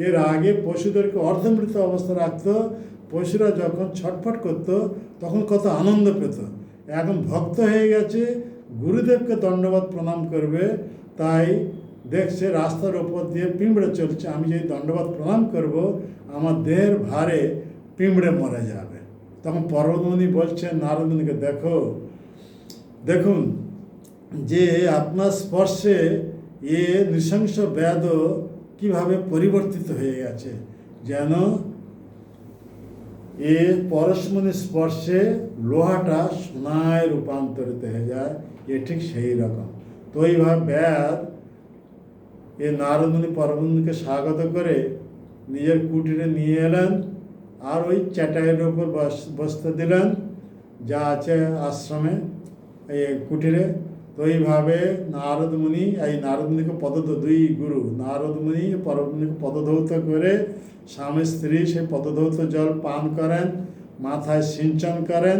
এর আগে পশুদেরকে অর্ধমৃত অবস্থা রাখতো, পশুরা যখন ছটফট করত তখন কত আনন্দ পেত। এখন ভক্ত হয়ে গেছে, গুরুদেবকে দণ্ডবত প্রণাম করবে, তাই দেখছে রাস্তার ওপর দিয়ে পিঁমড়ে চলছে। আমি যদি দণ্ডবত প্রণাম করব, আমার দেহের ভারে পিঁমড়ে মরে যাবে। তখন পর্বতমণি বলছেন নারদমণিকে, দেখুন যে আপনার স্পর্শে এ নৃশংস ব্যাধ কিভাবে পরিবর্তিত হয়ে গেছে, যেন এ পরশমণির স্পর্শে লোহাটা সোনায় রূপান্তরিত হয়ে যায়। এ ঠিক সেই রকম। তো এইভাবে ব্যাধ এ নারদমণি পর্বতমণিকে স্বাগত করে নিজের কুটিরে নিয়ে এলেন, আর ওই চ্যাটাইয়ের ওপর বসতে দিলেন যা আছে আশ্রমে, এই কুটিরে। তো এইভাবে নারদমণি এই নারদমণিকে দুই গুরু নারদমণি পর্বতমণিকে পদধৌত করে স্বামী স্ত্রী সেই পদধৌত জল পান করেন, মাথায় সিঞ্চন করেন,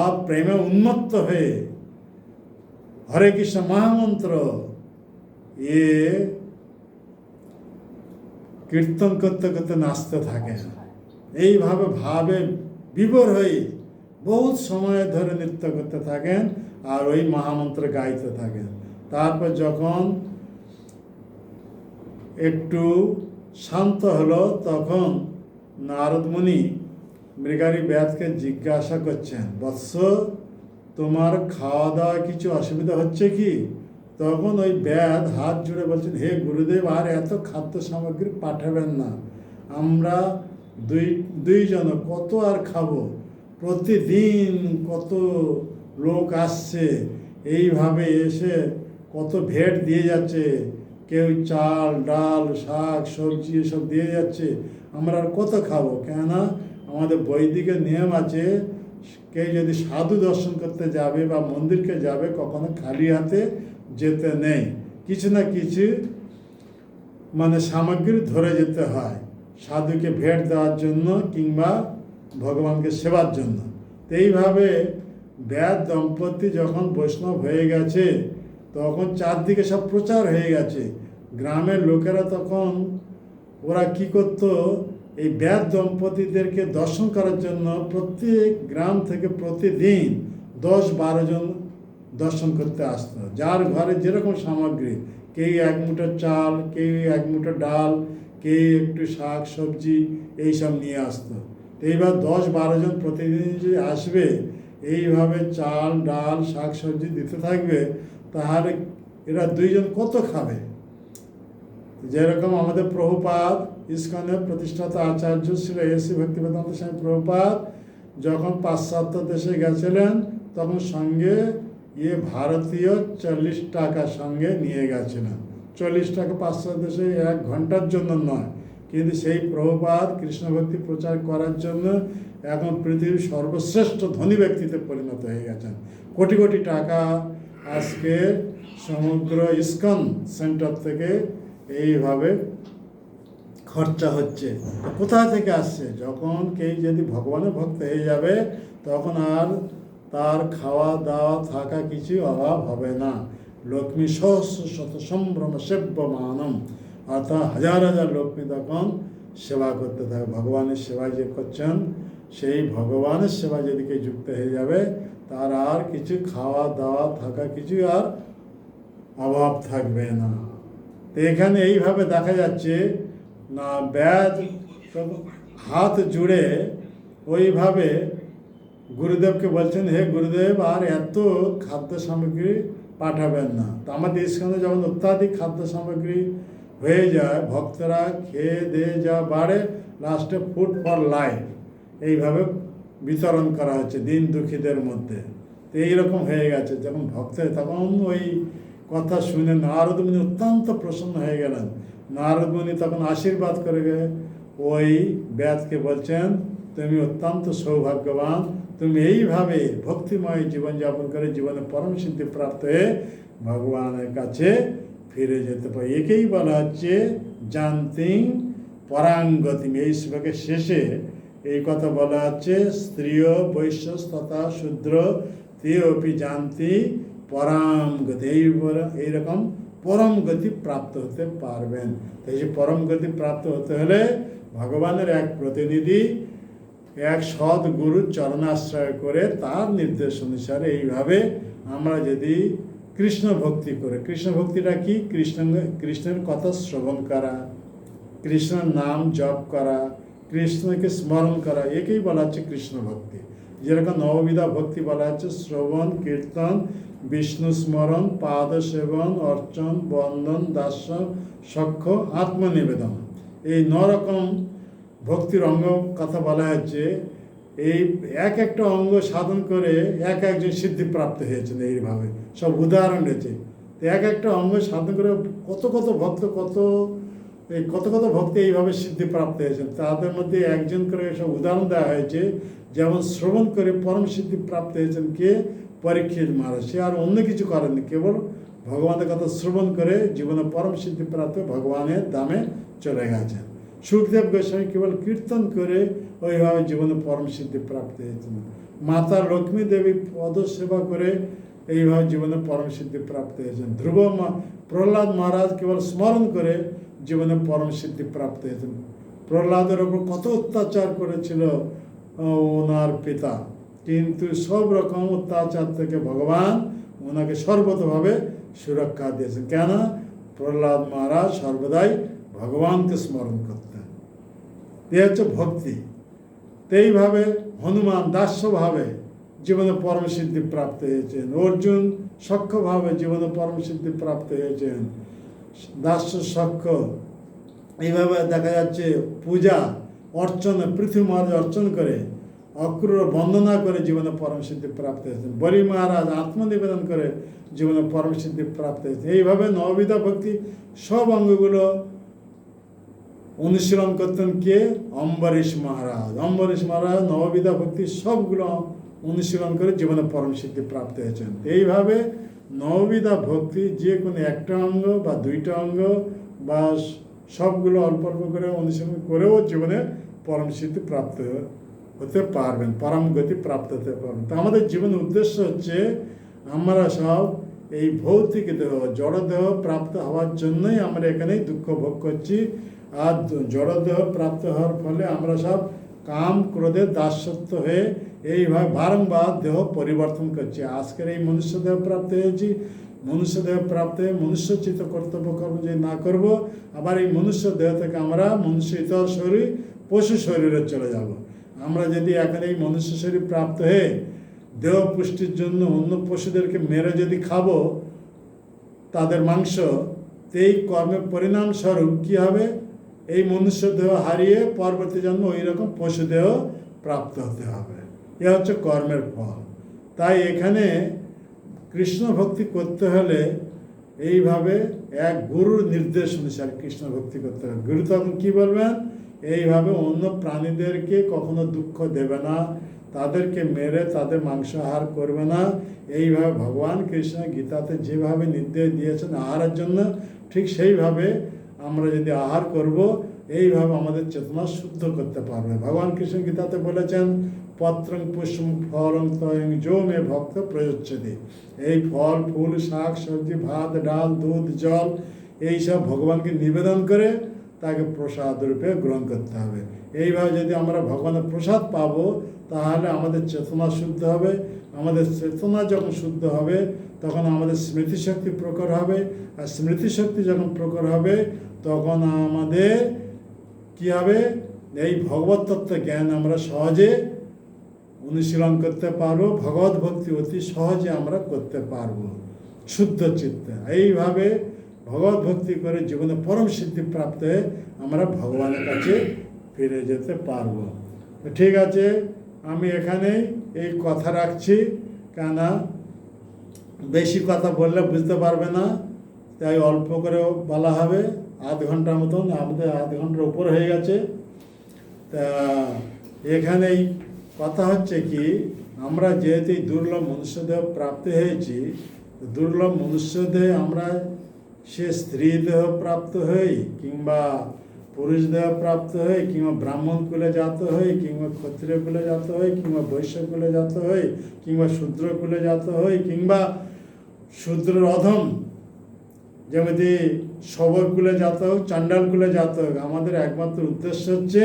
আর প্রেমে উন্মত্ত হয়ে হরে কৃষ্ণ মহামন্ত্র এ কীর্তন করতে করতে নাচতে থাকেন। এইভাবে ভাবে বিভোর হয়ে বহুত সময় ধরে নৃত্য করতে থাকেন আর ওই মহামন্ত্র গাইতে থাকেন। তারপর যখন একটু শান্ত হলো, তখন নারদমণি মৃগারী ব্যাধকে জিজ্ঞাসা করছেন, বৎস, তোমার খাওয়া দাওয়া কিছু অসুবিধা হচ্ছে কি? তখন ওই ব্যাধ হাত জুড়ে বলছেন, হে গুরুদেব, আর এত খাদ্য সামগ্রী পাঠাবেন না। আমরা দুইজন কত আর খাবো? প্রতিদিন কত লোক আসছে, এইভাবে এসে কত ভেট দিয়ে যাচ্ছে, কেউ চাল ডাল শাক সবজি এসব দিয়ে যাচ্ছে, আমরা আর কত খাবো? কেননা আমাদের বৈদিকের নিয়ম আছে, কেউ যদি সাধু দর্শন করতে যাবে বা মন্দিরকে যাবে, কখনো খালি হাতে যেতে নেই, কিছু না কিছু সামগ্রী ধরে যেতে হয়, সাধুকে ভেট দেওয়ার জন্য কিংবা ভগবানকে সেবার জন্য। তো এইভাবে ব্যাধ দম্পতি যখন বৈষ্ণব হয়ে গেছে, তখন চারদিকে সব প্রচার হয়ে গেছে। গ্রামের লোকেরা তখন ওরা কি করত, এই ব্যাধ দম্পতিদেরকে দর্শন করার জন্য প্রত্যেক গ্রাম থেকে প্রতিদিন 10-12 জন দর্শন করতে আসতো। যার ঘরে যেরকম সামগ্রী, কেউ 1 মুঠো চাল, কেউ 1 মুঠো ডাল, কেউ একটু শাক সবজি এইসব নিয়ে আসতো। এইবার 10-12 জন প্রতিদিন যে আসবে, এইভাবে চাল ডাল শাক সবজি দিতে থাকবে, তাহলে এরা 2 জন কত খাবে? যেরকম আমাদের প্রভুপাদ ইস্কনের প্রতিষ্ঠাতা আচার্য শ্রী এসি ভক্তিবেদান্ত স্বামী প্রভুপাদ যখন পাশ্চাত্য দেশে গেছিলেন, তখন সঙ্গে ভারতীয় 40 টাকা সঙ্গে নিয়ে গেছিলেন। 40 টাকা পাশ্চাত্য দেশে 1 ঘন্টার জন্য নয়, কিন্তু সেই প্রভুপাদ কৃষ্ণভক্তি প্রচার করার জন্য এখন পৃথিবীর সর্বশ্রেষ্ঠ ধনী ব্যক্তিতে পরিণত হয়ে গেছেন। কোটি কোটি টাকা আজকে সমগ্র ইস্কন সেন্টার থেকে এইভাবে খরচা হচ্ছে। কোথা থেকে আসছে? যখন কেউ যদি ভগবানের ভক্ত হয়ে যাবে, তখন আর তার খাওয়া দাওয়া থাকা কিছু অভাব হবে না। লক্ষ্মী সহস্র শত সম্ভ্রম সেব্য মানম, অর্থাৎ হাজার হাজার লক্ষ্মী তখন সেবা করতে থাকে। ভগবানের সেবায় যে করছেন, সেই ভগবানের সেবা যদি কেউ যুক্ত হয়ে যাবে, তার আর কিছু খাওয়া দাওয়া থাকা কিছু আর অভাব থাকবে না। তো এখানে এইভাবে দেখা যাচ্ছে না, ব্যাধ হাত জুড়ে ওইভাবে গুরুদেবকে বলছেন, হে গুরুদেব আর এত খাদ্য সামগ্রী পাঠাবেন না। তো আমাদের ইস্কনে যখন অত্যাধিক খাদ্য সামগ্রী হয়ে যায়, ভক্তরা খেয়ে দিয়ে যা বাড়ে, লাস্টে ফুড ফর লাইফ এইভাবে বিতরণ করা হচ্ছে দিন দুঃখীদের মধ্যে। তো এইরকম হয়ে গেছে। যখন ভক্ত তখন ওই কথা শুনে নারদ মুনি অত্যন্ত প্রসন্ন হয়ে গেলেন। নারদ মুনি তখন আশীর্বাদ করে ওই ব্যাসকে বলছেন, তুমি অত্যন্ত সৌভাগ্যবান, তুমি এইভাবে ভক্তিময় জীবনযাপন করে জীবনে পরম সিদ্ধি প্রাপ্ত হয়ে ভগবানের কাছে ফিরে যেতে পারে। একেই বলা হচ্ছে জান্তিং পরাঙ্গতিম। এই শ্লোকের শেষে এই কথা বলা হচ্ছে, স্ত্রীয় বৈশ্য তথা শূদ্র তে অপি জানতি পরাম গতি। এইরকম পরম গতি প্রাপ্ত হতে পারবেন। তো এই পরম গতি প্রাপ্ত হতে হলে ভগবানের এক প্রতিনিধি, এক সৎ গুরুর চরণাশ্রয় করে তার নির্দেশ অনুসারে এইভাবে আমরা যদি কৃষ্ণ ভক্তি করে, কৃষ্ণ ভক্তিটা কি? কৃষ্ণের কথা শ্রবণ করা, কৃষ্ণের নাম জপ করা, কৃষ্ণকে স্মরণ করা, একেই বলা হচ্ছে কৃষ্ণ ভক্তি। যেরকম নববিধা ভক্তি বলা হচ্ছে শ্রবণ, কীর্তন, বিষ্ণু স্মরণ, পাদ সেবন, অর্চন, বন্দন, দাস্য, সখ্য, আত্মনিবেদন। এই 9 রকম ভক্তির অঙ্গ কথা বলা হচ্ছে। এই এক একটা অঙ্গ সাধন করে একজন সিদ্ধিপ্রাপ্ত হয়েছেন। এইভাবে সব উদাহরণ রয়েছে। তো এক একটা অঙ্গ সাধন করে কত কত ভক্ত এইভাবে সিদ্ধিপ্রাপ্ত হয়েছেন। তাদের মধ্যে একজন করে সব উদাহরণ দেওয়া হয়েছে। যেমন শ্রবণ করে পরম সিদ্ধি প্রাপ্ত হয়েছেন কে? পরীক্ষিত মহারাজ। সে আর অন্য কিছু করেননি, কেবল ভগবানের কথা শ্রবণ করে জীবনে পরম সিদ্ধি প্রাপ্ত ভগবানের ধামে চলে গেছেন। সুখদেব গোস্বামী কেবল কীর্তন করে ওইভাবে জীবনে পরম সিদ্ধি প্রাপ্ত হয়েছেন। মাতা লক্ষ্মী দেবী পদ সেবা করে এইভাবে জীবনে পরম সিদ্ধি প্রাপ্ত হয়েছেন। প্রহ্লাদ মহারাজ কেবল স্মরণ করে জীবনে পরম সিদ্ধি প্রাপ্ত হয়েছেন। প্রহ্লাদের ওপর কত অত্যাচার করেছিল ওনার পিতা, কিন্তু সব রকম অত্যাচার থেকে ভগবান ওনাকে সর্বতভাবে সুরক্ষা দিয়েছেন। কেন? প্রহ্লাদ মহারাজ সর্বদাই ভগবানকে স্মরণ করতেন। এ হচ্ছে ভক্তি। এইভাবে হনুমান দাস্যভাবে জীবনে পরম সিদ্ধি প্রাপ্ত হয়েছেন। অর্জুন সখ্যভাবে জীবনে পরম সিদ্ধি প্রাপ্ত হয়েছেন। দাস্য সখ্য। এইভাবে দেখা যাচ্ছে পূজা অর্চনে পৃথ্বী মহারাজ অর্চন করে অক্রূর বন্দনা করে জীবনে পরম সিদ্ধি প্রাপ্ত হয়েছেন। বলি মহারাজ আত্মনিবেদন করে জীবনে পরম সিদ্ধি প্রাপ্ত হয়েছে। এইভাবে নববিধা ভক্তি সব অঙ্গগুলো অনুশীলন করতেন কে? অম্বরীশ মহারাজ। অম্বরীশ মহারাজ নববিধা ভক্তি সবগুলো অনুশীলন করে জীবনে পরম সিদ্ধি প্রাপ্ত হয়েছেন। এইভাবে নববিধা ভক্তি যে কোনো একটা অঙ্গ বা 2টা অঙ্গ বা সবগুলো অল্প অল্প করে অনুশীলন করেও জীবনে পরম সিদ্ধি প্রাপ্ত হতে পারবেন, পরম গতি প্রাপ্ত হতে পারবেন। তো আমাদের জীবনের উদ্দেশ্য হচ্ছে আমরা সব এই ভৌতিক দেহ, জড় দেহ প্রাপ্ত হওয়ার জন্যই আমরা এখানে দুঃখ ভোগ করছি। আর জড় দেহ প্রাপ্ত হওয়ার ফলে আমরা সব কাম ক্রোধের দাসত্ব হয়ে এইভাবে বারংবার দেহ পরিবর্তন করছি। আজকের এই মনুষ্য দেহ প্রাপ্ত হয়েছি, মনুষ্য দেহ প্রাপ্ত হয়ে মনুষ্যচিত কর্তব্য কর্ম যদি না করব, আবার এই মনুষ্য দেহ থেকে আমরা মনুষ্য ইতর শরীর পশু শরীরে চলে যাব। আমরা যদি এখন এই মনুষ্য শরীর প্রাপ্ত হয়ে দেহ পুষ্টির জন্য অন্য পশুদেরকে মেরে যদি খাবো তাদের মাংস, এই কর্মের পরিণামস্বরূপ কী হবে? এই মনুষ্য দেহ হারিয়ে পরবর্তী জন্ম ওই রকম পশু দেহ প্রাপ্ত হতে হবে। এ হচ্ছে কর্মের ফল। তাই এখানে কৃষ্ণ ভক্তি করতে হলে এইভাবে এক গুরুর নির্দেশ অনুসারে কৃষ্ণ ভক্তি করতে হবে। গুরু তখন কী বলবেন? এইভাবে অন্য প্রাণীদেরকে কখনো দুঃখ দেবে না, তাদেরকে মেরে তাদের মাংসাহার করবে না। এইভাবে ভগবান কৃষ্ণ গীতাতে যেভাবে নির্দেশ দিয়েছেন আহারের জন্য, ঠিক সেইভাবে আমরা যদি আহার করব, এইভাবে আমাদের চেতনা শুদ্ধ করতে পারবে। ভগবান কৃষ্ণ গীতাতে বলেছেন, পত্রং পুষ্পং ফলং তয়ং যো মে ভক্ত প্রয়োচ্ছতি। এই ফল ফুল শাক সবজি ভাত ডাল দুধ জল এইসব ভগবানকে নিবেদন করে তাকে প্রসাদ রূপে গ্রহণ করতে হবে। এইভাবে যদি আমরা ভগবানের প্রসাদ পাবো তাহলে আমাদের চেতনা শুদ্ধ হবে। আমাদের চেতনা যখন শুদ্ধ হবে তখন আমাদের স্মৃতিশক্তি প্রখর হবে। আর স্মৃতিশক্তি যখন প্রখর হবে তখন আমাদের কী হবে? এই ভগবত তত্ত্ব জ্ঞান আমরা সহজে অনুশীলন করতে পারবো, ভগবত ভক্তি অতি সহজে আমরা করতে পারবো শুদ্ধ চিত্তে। এইভাবে ভগবত ভক্তি করে জীবনে পরম সিদ্ধি প্রাপ্ত হয়ে আমরা ভগবানের কাছে ফিরে যেতে পারবো। ঠিক আছে, আমি এখানে এই কথা রাখছি, কেননা বেশি কথা বললে বুঝতে পারবে না, তাই অল্প করে বলা হবে। আধ ঘন্টার মতন, আমাদের আধ ঘন্টার উপর হয়ে গেছে। তা এখানেই কথা হচ্ছে কি, আমরা যেহেতু এই দুর্লভ মনুষ্যদেহ প্রাপ্তি হয়েছি, দুর্লভ মনুষ্যদেহে আমরা সে স্ত্রী দেহ প্রাপ্ত হই, কিংবা পুরুষ দেহ প্রাপ্ত হই, কিংবা ব্রাহ্মণ কুলে জাত হই, কিংবা ক্ষত্রিয় কুলে জাত হই, কিংবা বৈশ্য কুলে জাত হই, কিংবা শূদ্র কুলে জাত হই, কিংবা শূদ্র অধম যেমনি শবর কুলে জাত হোক, চাণ্ডাল কুলে জাত হোক, আমাদের একমাত্র উদ্দেশ্য হচ্ছে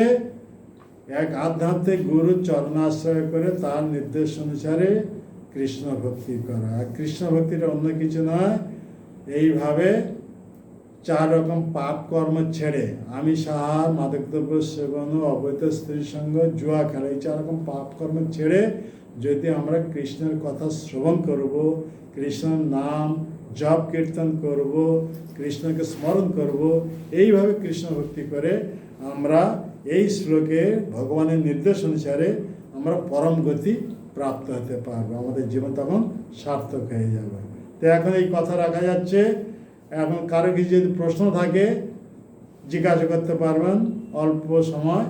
এক আধ্যাত্মিক গুরুর চরণাশ্রয় করে তার নির্দেশ অনুসারে কৃষ্ণ ভক্তি করা। আর কৃষ্ণ ভক্তিটা অন্য কিছু নয়, এইভাবে 4 রকম পাপ কর্ম ছেড়ে, আমিষ আহার, মাদকদ্রব্য সেবন, অবৈধ স্ত্রী সঙ্গ, জুয়া খেলা, এই 4 রকম পাপ কর্ম ছেড়ে যদি আমরা কৃষ্ণের কথা শ্রবণ করব, কৃষ্ণের নাম জপ কীর্তন করব, কৃষ্ণকে স্মরণ করব, এইভাবে কৃষ্ণ ভক্তি করে আমরা এই শ্লোকে ভগবানের নির্দেশ অনুসারে আমরা পরম গতি প্রাপ্ত হতে পারবো, আমাদের জীবন তখন সার্থক হয়ে যাবে। তো এখন এই কথা রাখা যাচ্ছে। এখন কারো কিছু যদি প্রশ্ন থাকে জিজ্ঞাসা করতে পারবেন, অল্প সময়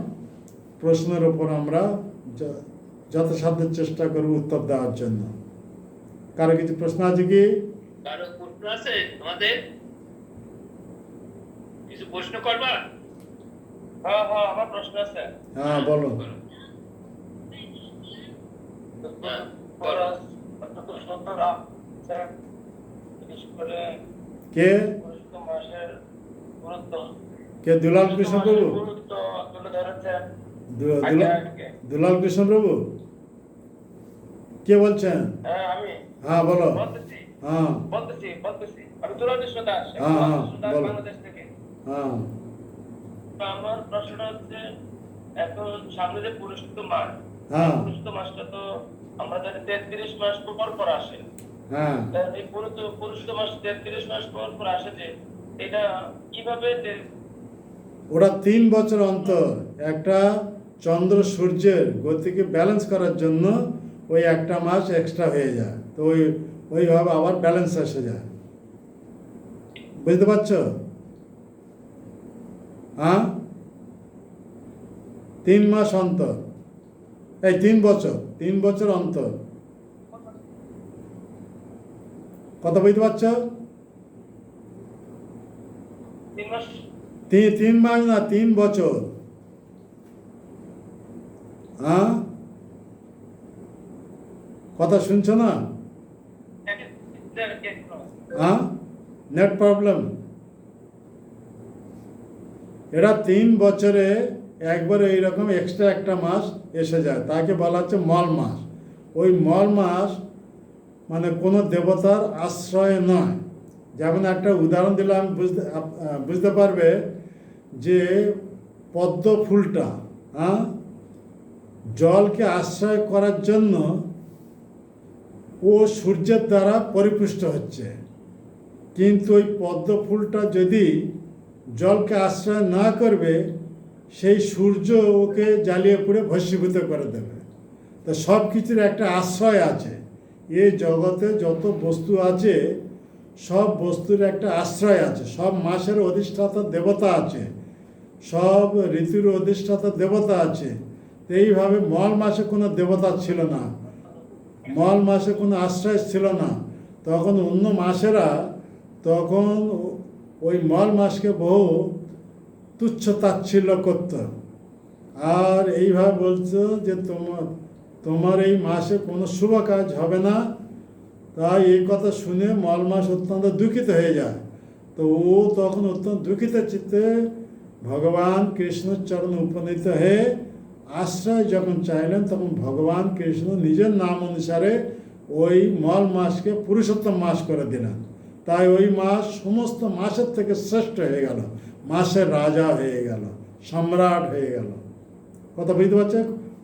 প্রশ্নের ওপর আমরা যথাসাধ্য চেষ্টা করব উত্তর দেওয়ার জন্য। কারো কিছু প্রশ্ন আছে কি? কারো প্রশ্ন আছে তোমাদের? কিছু প্রশ্ন করবা? হ্যাঁ হ্যাঁ, আমার প্রশ্ন আছে। হ্যাঁ বলো। কে কে দুলাল কৃষ্ণ প্রভু? দুলাল কৃষ্ণ প্রভু কে বলছেন? হ্যাঁ বলো। হ্যাঁ আমি দুলাল কৃষ্ণ দাস, বাংলাদেশ থেকে। হ্যাঁ, আমার প্রশ্নটা হচ্ছে, এখন সামনে যে পুরুষোত্তম মাস, হ্যাঁ পুরুষোত্তম মাসটা তো আমরা জানি 33 মাস পর পর আসে। হ্যাঁ, এই পুরুষোত্তম মাস 33 মাস পর পর আসে, যে এটা কিভাবে? ওরা 3 বছর অন্তর একটা চন্দ্র সূর্যের গতিকে ব্যালেন্স করার জন্য ওই একটা মাস এক্সট্রা হয়ে যায়, তো ওইভাবে আবার ব্যালেন্স এসে যায়। বুঝতে পারছো? হ্যাঁ, 3 মাস অন্তর, এই 3 বছর অন্তর। কথা বুঝতে পারছ? 3 মাস 3 মাস না, 3 বছর। হ্যাঁ, কথা শুনছো না? হ্যাঁ, নেট প্রবলেম। এরা 3 বছরে একবার এইরকম এক্সট্রা একটা মাস এসে যায়, তাকে বলা হচ্ছে মল মাস। ওই মল মাস মানে কোনো দেবতার আশ্রয় নয়। যেমন একটা উদাহরণ দিলাম, বুঝতে পারবে যে পদ্ম ফুলটা, হ্যাঁ, জলকে আশ্রয় করার জন্য ও সূর্যের দ্বারা পরিপুষ্ট হচ্ছে, কিন্তু ওই পদ্ম ফুলটা যদি জলকে আশ্রয় না করবে, সেই সূর্য ওকে জ্বালিয়ে পুড়ে ভস্মীভূত করে দেবে। তো সব কিছুর একটা আশ্রয় আছে। এই জগতে যত বস্তু আছে, সব বস্তুর একটা আশ্রয় আছে। সব মাসের অধিষ্ঠাতা দেবতা আছে, সব ঋতুর অধিষ্ঠাতা দেবতা আছে। তো এইভাবে মল মাসে কোনো দেবতা ছিল না, মল মাসে কোনো আশ্রয় ছিল না। তখন অন্য মাসেরা তখন ওই মল মাসকে বহু তুচ্ছ তাচ্ছিল্য করত, আর এইভাবে বলছো যে তোমার এই মাসে কোনো শুভ কাজ হবে না। তাই এই কথা শুনে মল মাস অত্যন্ত দুঃখিত হয়ে যায়। তো ও তখন অত্যন্ত দুঃখিত চিত্তে ভগবান কৃষ্ণের চরণে উপনীত হয়ে আশ্রয় যখন চাইলেন, তখন ভগবান কৃষ্ণ নিজের নাম অনুসারে ওই মল মাসকে পুরুষোত্তম মাস করে দিলেন। তাই ওই মাস সমস্ত মাসের থেকে শ্রেষ্ঠ হয়ে গেল, মাসের রাজা হয়ে গেল, সম্রাট হয়ে গেল। কথা বুঝতে পারছে?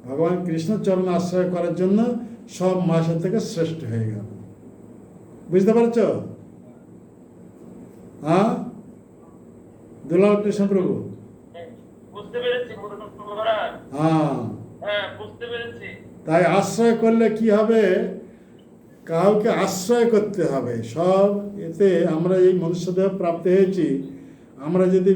ভগবান কৃষ্ণ চরণ আশ্রয় করার জন্য সব মাসের থেকে শ্রেষ্ঠ হয়ে গেল। বুঝতে পারছ? হ্যাঁ দুলাল কৃষ্ণ প্রভু? বুঝতে পেরেছি পুরুষোত্তম মহারাজ। হ্যাঁ, হ্যাঁ, বুঝতে পেরেছি। তাই আশ্রয় করলে কি হবে? কাউকে আশ্রয় করতে হবে। সব এতে আমরা এই মনুষ্যদেহ প্রাপ্ত হয়েছি, আমরা যদি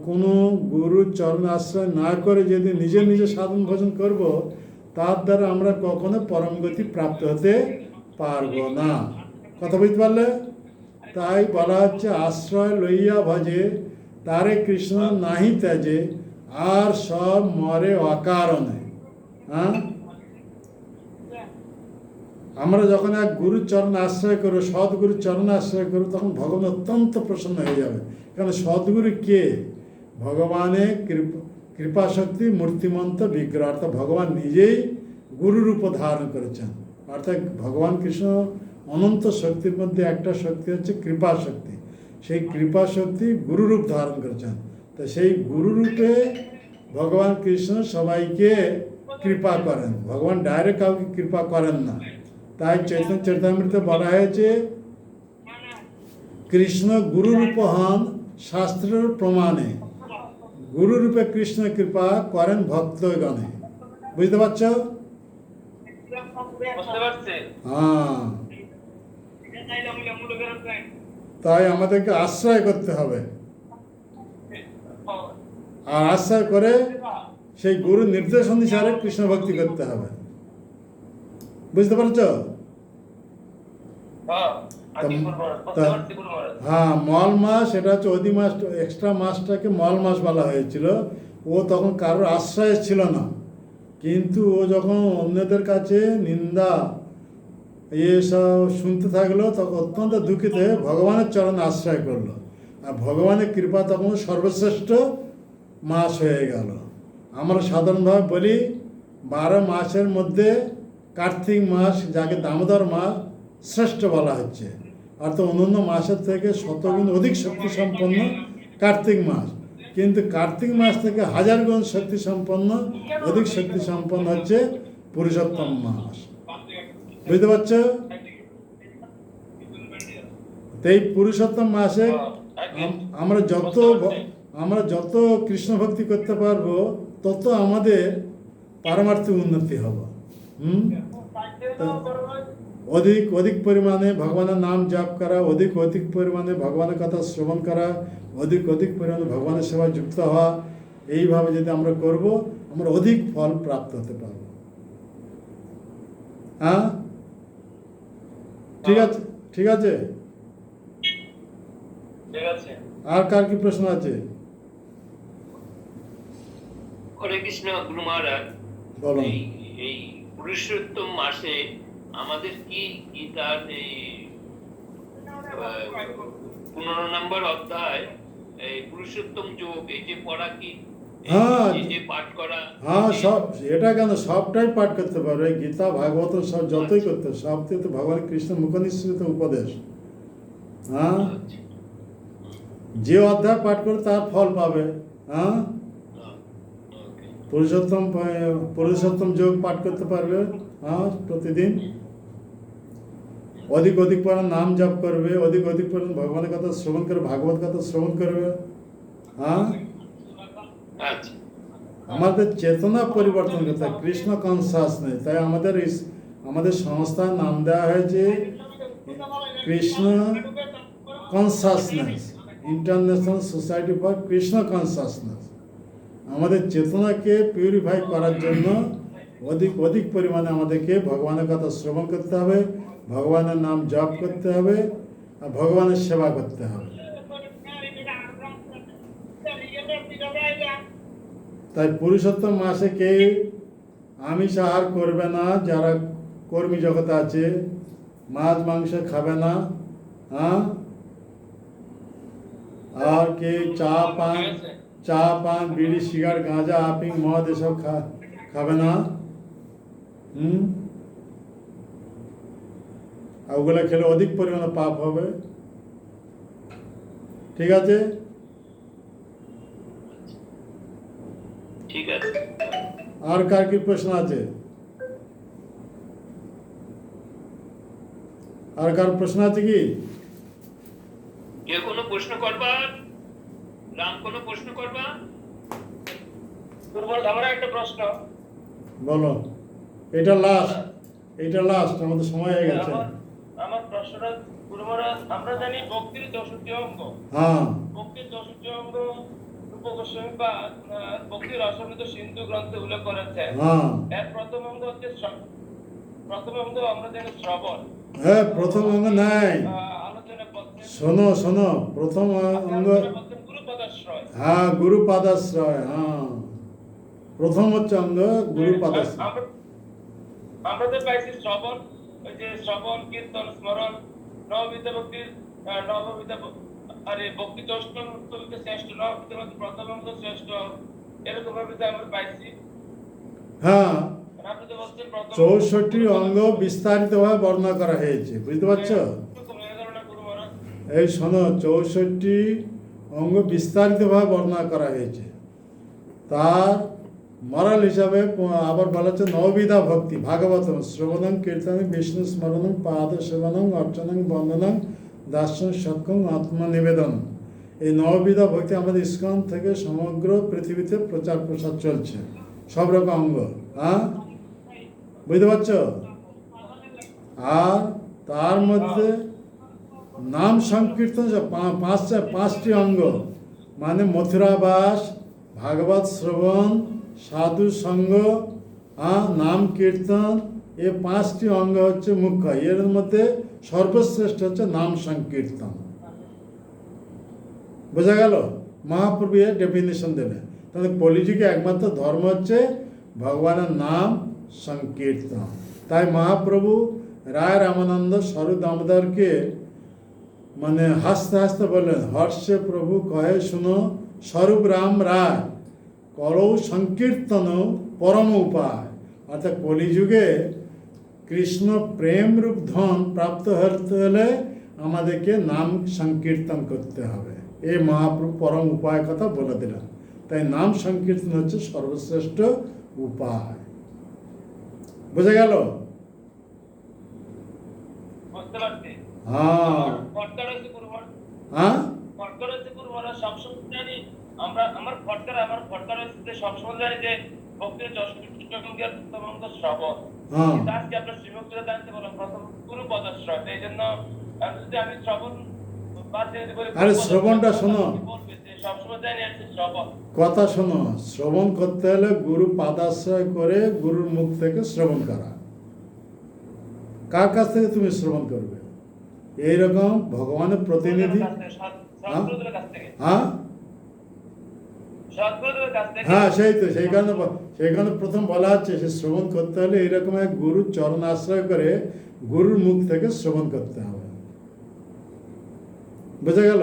কোনো গুরুর চরণ আশ্রয় না করে যদি নিজে নিজে সাধন ভজন করব, তার দ্বারা আমরা কখনো পরম গতি প্রাপ্ত হতে পারবো না। কথা বুঝতে পারলে? তাই বলা হচ্ছে আশ্রয় লইয়া ভজে তারে কৃষ্ণ নাহি ত্যাজে আর সব মরে অকারণে। হ্যাঁ, আমরা যখন এক গুরুর চরণ আশ্রয় করবো, সদ্গুরুর চরণ আশ্রয় করবো, তখন ভগবান অত্যন্ত প্রসন্ন হয়ে যাবে। কারণ সদ্গুরু কে? ভগবানের কৃপাশক্তি মূর্তিমন্ত বিগ্রহ, অর্থাৎ ভগবান নিজেই গুরুরূপ ধারণ করেছেন। অর্থাৎ ভগবান কৃষ্ণ অনন্ত শক্তির মধ্যে একটা শক্তি হচ্ছে কৃপা শক্তি। সেই কৃপা শক্তি গুরুরূপ ধারণ করেছেন। তো সেই গুরুরূপে ভগবান কৃষ্ণ সবাইকে কৃপা করেন। ভগবান ডাইরেক্ট কাউকে কৃপা করেন না। তাই চৈতন্য চরিতামৃতে বলা হয়েছে কৃষ্ণ গুরুরূপ হন শাস্ত্রের প্রমাণে, গুরুরূপে কৃষ্ণ কৃপা করেন ভক্তগণে। বুঝতে পারছ? বুঝতে পারছি। হ্যাঁ, তাই আমাদেরকে আশ্রয় করতে হবে, আর আশ্রয় করে সেই গুরুর নির্দেশ অনুসারে কৃষ্ণ ভক্তি করতে হবে। বুঝতে পারছ? হ্যাঁ, আগে গুরু মহারাজ, বুঝতে পারছি গুরু মহারাজ। হ্যাঁ, মল মাস, এটা হচ্ছে অধি মাস, এক্সট্রা মাসটাকে মল মাস বলা হয়েছিল। ও তখন কারোর আশ্রয় ছিল না, কিন্তু ও যখন অন্যদের কাছে নিন্দা এসব শুনতে থাকলো, তখন অত্যন্ত দুঃখিত হয়ে ভগবানের চরণ আশ্রয় করলো। আর ভগবানের কৃপা তখন সর্বশ্রেষ্ঠ মাস হয়ে গেল। আমরা সাধারণভাবে বলি 12 মাসের মধ্যে কার্তিক মাস, যাকে দামোদর মাস শ্রেষ্ঠ বলা হচ্ছে। অর্থাৎ অন্যান্য মাসের থেকে শতগুণ অধিক শক্তি সম্পন্ন কার্তিক মাস। কিন্তু কার্তিক মাস থেকে 1000 গুণ শক্তি সম্পন্ন, অধিক শক্তি সম্পন্ন হচ্ছে পুরুষোত্তম মাস। বুঝতে পারছ? এই পুরুষোত্তম মাসে আমরা যত কৃষ্ণ ভক্তি করতে পারবো, তত আমাদের পারমার্থিক উন্নতি হবে। অধিক পরিমাণে ভগবানের নাম জপ করা, অধিক পরিমাণে ভগবানের কথা শ্রবণ করা, অধিক পরিমাণে ভগবানের সেবায় যুক্ত হওয়া, এইভাবে যদি আমরা করব, আমরা অধিক ফল প্রাপ্ত হতে পারব। হ্যাঁ, ঠিক আছে, ঠিক আছে। ঠিক আছে। আর কার কি প্রশ্ন আছে? হরে কৃষ্ণ গুরু মহারাজ। বলো। এই পুরুষোত্তম মাসে আমাদের কি গীতার এই 15 নম্বর অধ্যায়, এই পুরুষোত্তম যোগ, এই যে পড়া কি, হ্যাঁ, এই যে পাঠ করা? হ্যাঁ, সব এটা কেন, সবটাই পাঠ করতে পারবে। গীতা ভাগবত সব যতই করতে, সব তো ভগবান কৃষ্ণ মুখনিসৃত উপদেশ। হ্যাঁ, যে অধ্যায় পাঠ করে তার ফল পাবে। হ্যাঁ, পুরুষোত্তম যোগ পাঠ করতে পারবে। হ্যাঁ, প্রতিদিন অধিক পরিমাণ নাম জপ করবে, অধিক পরিমাণ ভগবানের কথা শ্রবণ করবে, ভাগবত কথা শ্রবণ করবে। হ্যাঁ, আমাদের চেতনা পরিবর্তন করতে হয়, কৃষ্ণ কনসাসনেস। তাই আমাদের সংস্থার নাম দেওয়া হয়েছে Krishna consciousness, international society for Krishna consciousness. আমাদের চেতনাকে পিউরিফাই করার জন্য অধিক পরিমাণে আমাদেরকে ভগবানের কথা শ্রবণ করতে হবে, ভগবানের নাম জপ করতে হবে, আর ভগবানের সেবা করতে হবে। তাই পুরুষোত্তম মাসে কেউ আমিষ আহার করবে না, যারা কর্মী জগতে আছে, মাছ মাংস খাবে না। হ্যাঁ, আর কেউ চা পান বিড়ি সিগারেট গাঁজা আপিং মদ এসব খাবে না। আর ওগুলো খেলে অধিক পরিমাণে পাপ হবে। ঠিক আছে? ঠিক আছে। আর কার কি প্রশ্ন আছে? আর কার প্রশ্ন আছে কি? কে কোনো প্রশ্ন করবা? রাম কোনো প্রশ্ন করবা? গুরু মহারাজ, আমার একটা প্রশ্ন। বলো। এটা লাস্ট, আমাদের সময় হয়ে গেছে। আমার প্রশ্নটা, গুরু মহারাজ, আমরা জানি ভক্তির 64টি অঙ্গ। হ্যাঁ, ভক্তির 64টি অঙ্গ রূপ গোস্বামী বা ভক্তি রসামৃত সিন্ধু গ্রন্থে উল্লেখ করেছে। হ্যাঁ, এর প্রথম অঙ্গ হচ্ছে প্রথম অঙ্গ আমরা জানি শ্রবণ। হ্যাঁ, প্রথম অঙ্গ নাই। আলোচনা পত্রে শোনো, প্রথম অঙ্গ, আলোচনা পত্রে গুরু পদাশ্রয়। হ্যাঁ, গুরু পাদাশ্রয়। হ্যাঁ, প্রথম হচ্ছে অঙ্গ গুরু পাদাশ্রয়। আমরা তো পাইছি শ্রবণ, ওই যে শ্রবণ, কীর্তন, স্মরণ, নববিধা ভক্তির নববিধা আরে ভক্তি চৌষ্টম শ্রেষ্ঠ, নববিধা ভক্তি প্রথম অঙ্গ শ্রেষ্ঠ, এরকম ভাবে তো আমরা পাইছি। হ্যাঁ, আপনি তো বলছেন প্রথম 64টি অঙ্গ বিস্তারিতভাবে বর্ণনা করা হয়েছে, বুঝতে পারছো? গুরু মহারাজ, এই শোনো, 64টি অঙ্গ বিস্তারিতভাবে বর্ণনা করা হয়েছে। তার মরাল হিসাবে আবার বলা হচ্ছে নববিধা ভক্তি ভাগবতম শ্রবণং কীর্তনং বিষ্ণু স্মরণং পাদ সেবনং অর্চনং বন্দনং দাস্যং সক্ষং আত্মনিবেদন। এই নববিধা ভক্তি আমাদের ইস্কন থেকে সমগ্র পৃথিবীতে প্রচার প্রসার চলছে, সব রকম অঙ্গ। হ্যাঁ, বুঝতে পারছো? আর তার মধ্যে নাম সংকীর্তন যে পাঁচটি অঙ্গ, মানে মথুরাবাস, ভাগবত শ্রবণ, সাধু সঙ্গ, নাম কীর্তন, এই 5টি অঙ্গ হচ্ছে মুখ্য। এর মধ্যে সর্বশ্রেষ্ঠ হচ্ছে নাম সংকীর্তন। বোঝা গেল? মহাপ্রভু এর ডেফিনেশন দেবে। তাহলে কলিযুগে একমাত্র ধর্ম হচ্ছে ভগবানের নাম সংকীর্তন। তাই মহাপ্রভু রায় রামানন্দ স্বরূপ দামোদরকে মানে হাসতে হাসতে বললেন, হর্ষে প্রভু কহে শুনো স্বরূপ রাম রায় করৌ সংকীর্তন পরম উপায়। অর্থাৎ কলিযুগে কৃষ্ণ প্রেম রূপ ধন প্রাপ্ত হতে হলে আমাদেরকে নাম সংকীর্তন করতে হবে। এই মহাপ্রভু পরম উপায় কথা বলে দিলেন। তাই নাম সংকীর্তন হচ্ছে সর্বশ্রেষ্ঠ উপায়। বুঝে গেল? বুঝতে পারছি। হ্যাঁ, ফটকার হচ্ছে গুরু মহারাজ, হ্যাঁ, ফটকার হচ্ছে গুরু মহারাজ, সবসময় জানি আমার ফটকার হচ্ছে যে সবসময় জানি যে ভক্তির 64টি অঙ্গের প্রথম অঙ্গ শ্রবণ। হ্যাঁ। কিন্তু আজকে আপনার শ্রীভক্তিরা জানতে বললাম প্রথম গুরু পদাশ্রয়। এই জন্য যদি আমি শ্রবণ বাদ দিয়ে বলি, আরে শ্রবণটা শোনো, বলবে যে সবসময় জানি আছে শ্রবণ। কথা শোনো। শ্রবণ করতে হলে গুরু পাদাশ্রয় করে গুরুর মুখ থেকে শ্রবণ করা। কার কাছ থেকে তুমি শ্রবণ করবে? এইরকম ভগবানের প্রতিনিধি। সদ্গুরুদের কাছ থেকে। হ্যাঁ, সদ্গুরুদের কাছ থেকে। হ্যাঁ, সেই কারণে প্রথম বলা হচ্ছে সে শ্রবণ করতে হলে এইরকম এক গুরুর চরণ আশ্রয় করে গুরুর মুখ থেকে শ্রবণ করতে হবে। বুঝা গেল?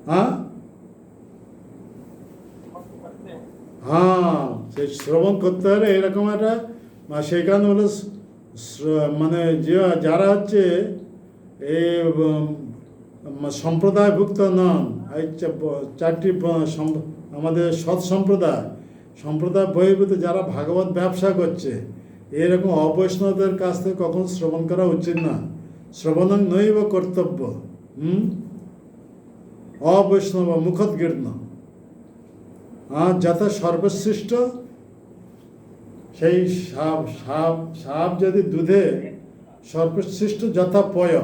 হ্যাঁ, হ্যাঁ, সেই শ্রবণ করতে হলে এরকম একটা সেই কারণে হলো মানে যে যারা হচ্ছে এই সম্প্রদায়ভুক্ত নন, এই 4টি আমাদের সৎ সম্প্রদায় বহির্ভূত যারা ভাগবত ব্যবসা করছে, এরকম অবৈষ্ণবদের কাছ থেকে কখন শ্রবণ করা উচিত না। শ্রবণং নৈব কর্তব্য। অবৈষ্ণব মুখোদ্গীর্ণ। যথা সর্বশ্রেষ্ঠ সেই সাপ যদি দুধে সর্বশ্রেষ্ঠ যথা পয়।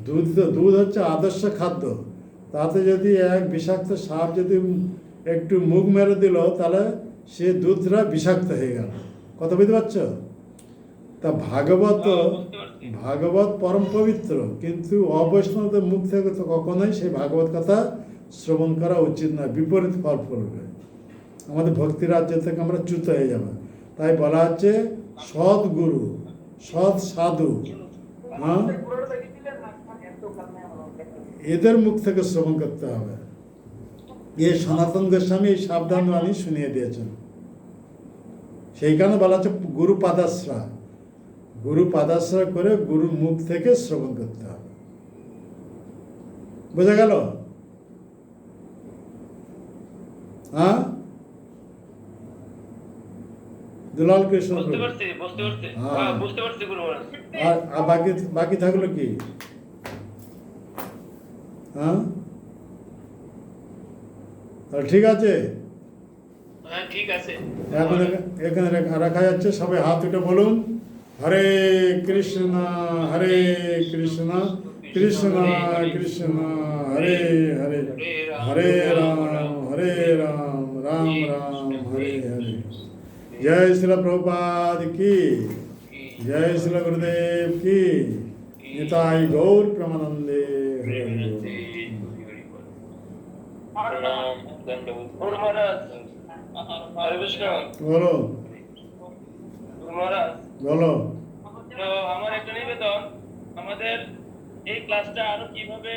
দুধ হচ্ছে আদর্শ খাদ্য। তাতে যদি এক বিষাক্ত সাপ যদি একটু মুখ মেরে দিল, তাহলে সে দুধটা বিষাক্ত হয়ে গেল। কথা বুঝতে পারছ? তা ভাগবত পরম পবিত্র, কিন্তু অবৈষ্ণবদের মুখ থেকে তো কখনোই সেই ভাগবত কথা শ্রবণ করা উচিত নয়, বিপরীত ফল পড়বে। আমাদের ভক্তি রাজ্য থেকে আমরা চ্যুত হয়ে যাব। তাই বলা হচ্ছে সৎ গুরু, সৎ সাধু, এদের মুখ থেকে শ্রবণ করতে হবে। এই সনাতন গোস্বামী এই সাবধান বাণী শুনিয়ে দিয়েছেন। সেই কারণে বলা হচ্ছে গুরু পাদাশ্রয় করে গুরুর মুখ থেকে শ্রবণ করতে হবে। বোঝা গেল? হ্যাঁ, দুলাল কৃষ্ণ বুঝতে প্রভু। পারছি হ্যাঁ। হ্যাঁ, বুঝতে পারছি গুরু মহারাজ। আর বাকি বাকি থাকলো কি? হ্যাঁ, তাহলে ঠিক আছে, হ্যাঁ ঠিক আছে। এখন এখানে রাখা যাচ্ছে। সবাই হাত উঠে বলুন, হরে কৃষ্ণ হরে কৃষ্ণ কৃষ্ণ কৃষ্ণ হরে হরে, হরে রাম রাম রাম হরে হরে। জয় শ্রী প্রভুপাদ কি, জয় শ্রী গুরুদেব কি, নিতাই গৌর প্রেমানন্দে হরে হরে। প্রণাম দণ্ডবোধ। গুরু মহারাজ, হরে কৃষ্ণ। বলো গুরু মহারাজ, বলো। তো আমার একটা নিবেদন, আমাদের এই ক্লাসটা আরো কিভাবে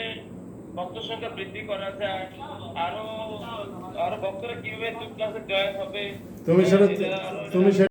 ভক্ত সংখ্যা বৃদ্ধি করা যায়, আরো আরো ভক্তরা কিভাবে ক্লাসে জয়েন হবে, তুমি সেটা এটা আরো- তুমি সেটা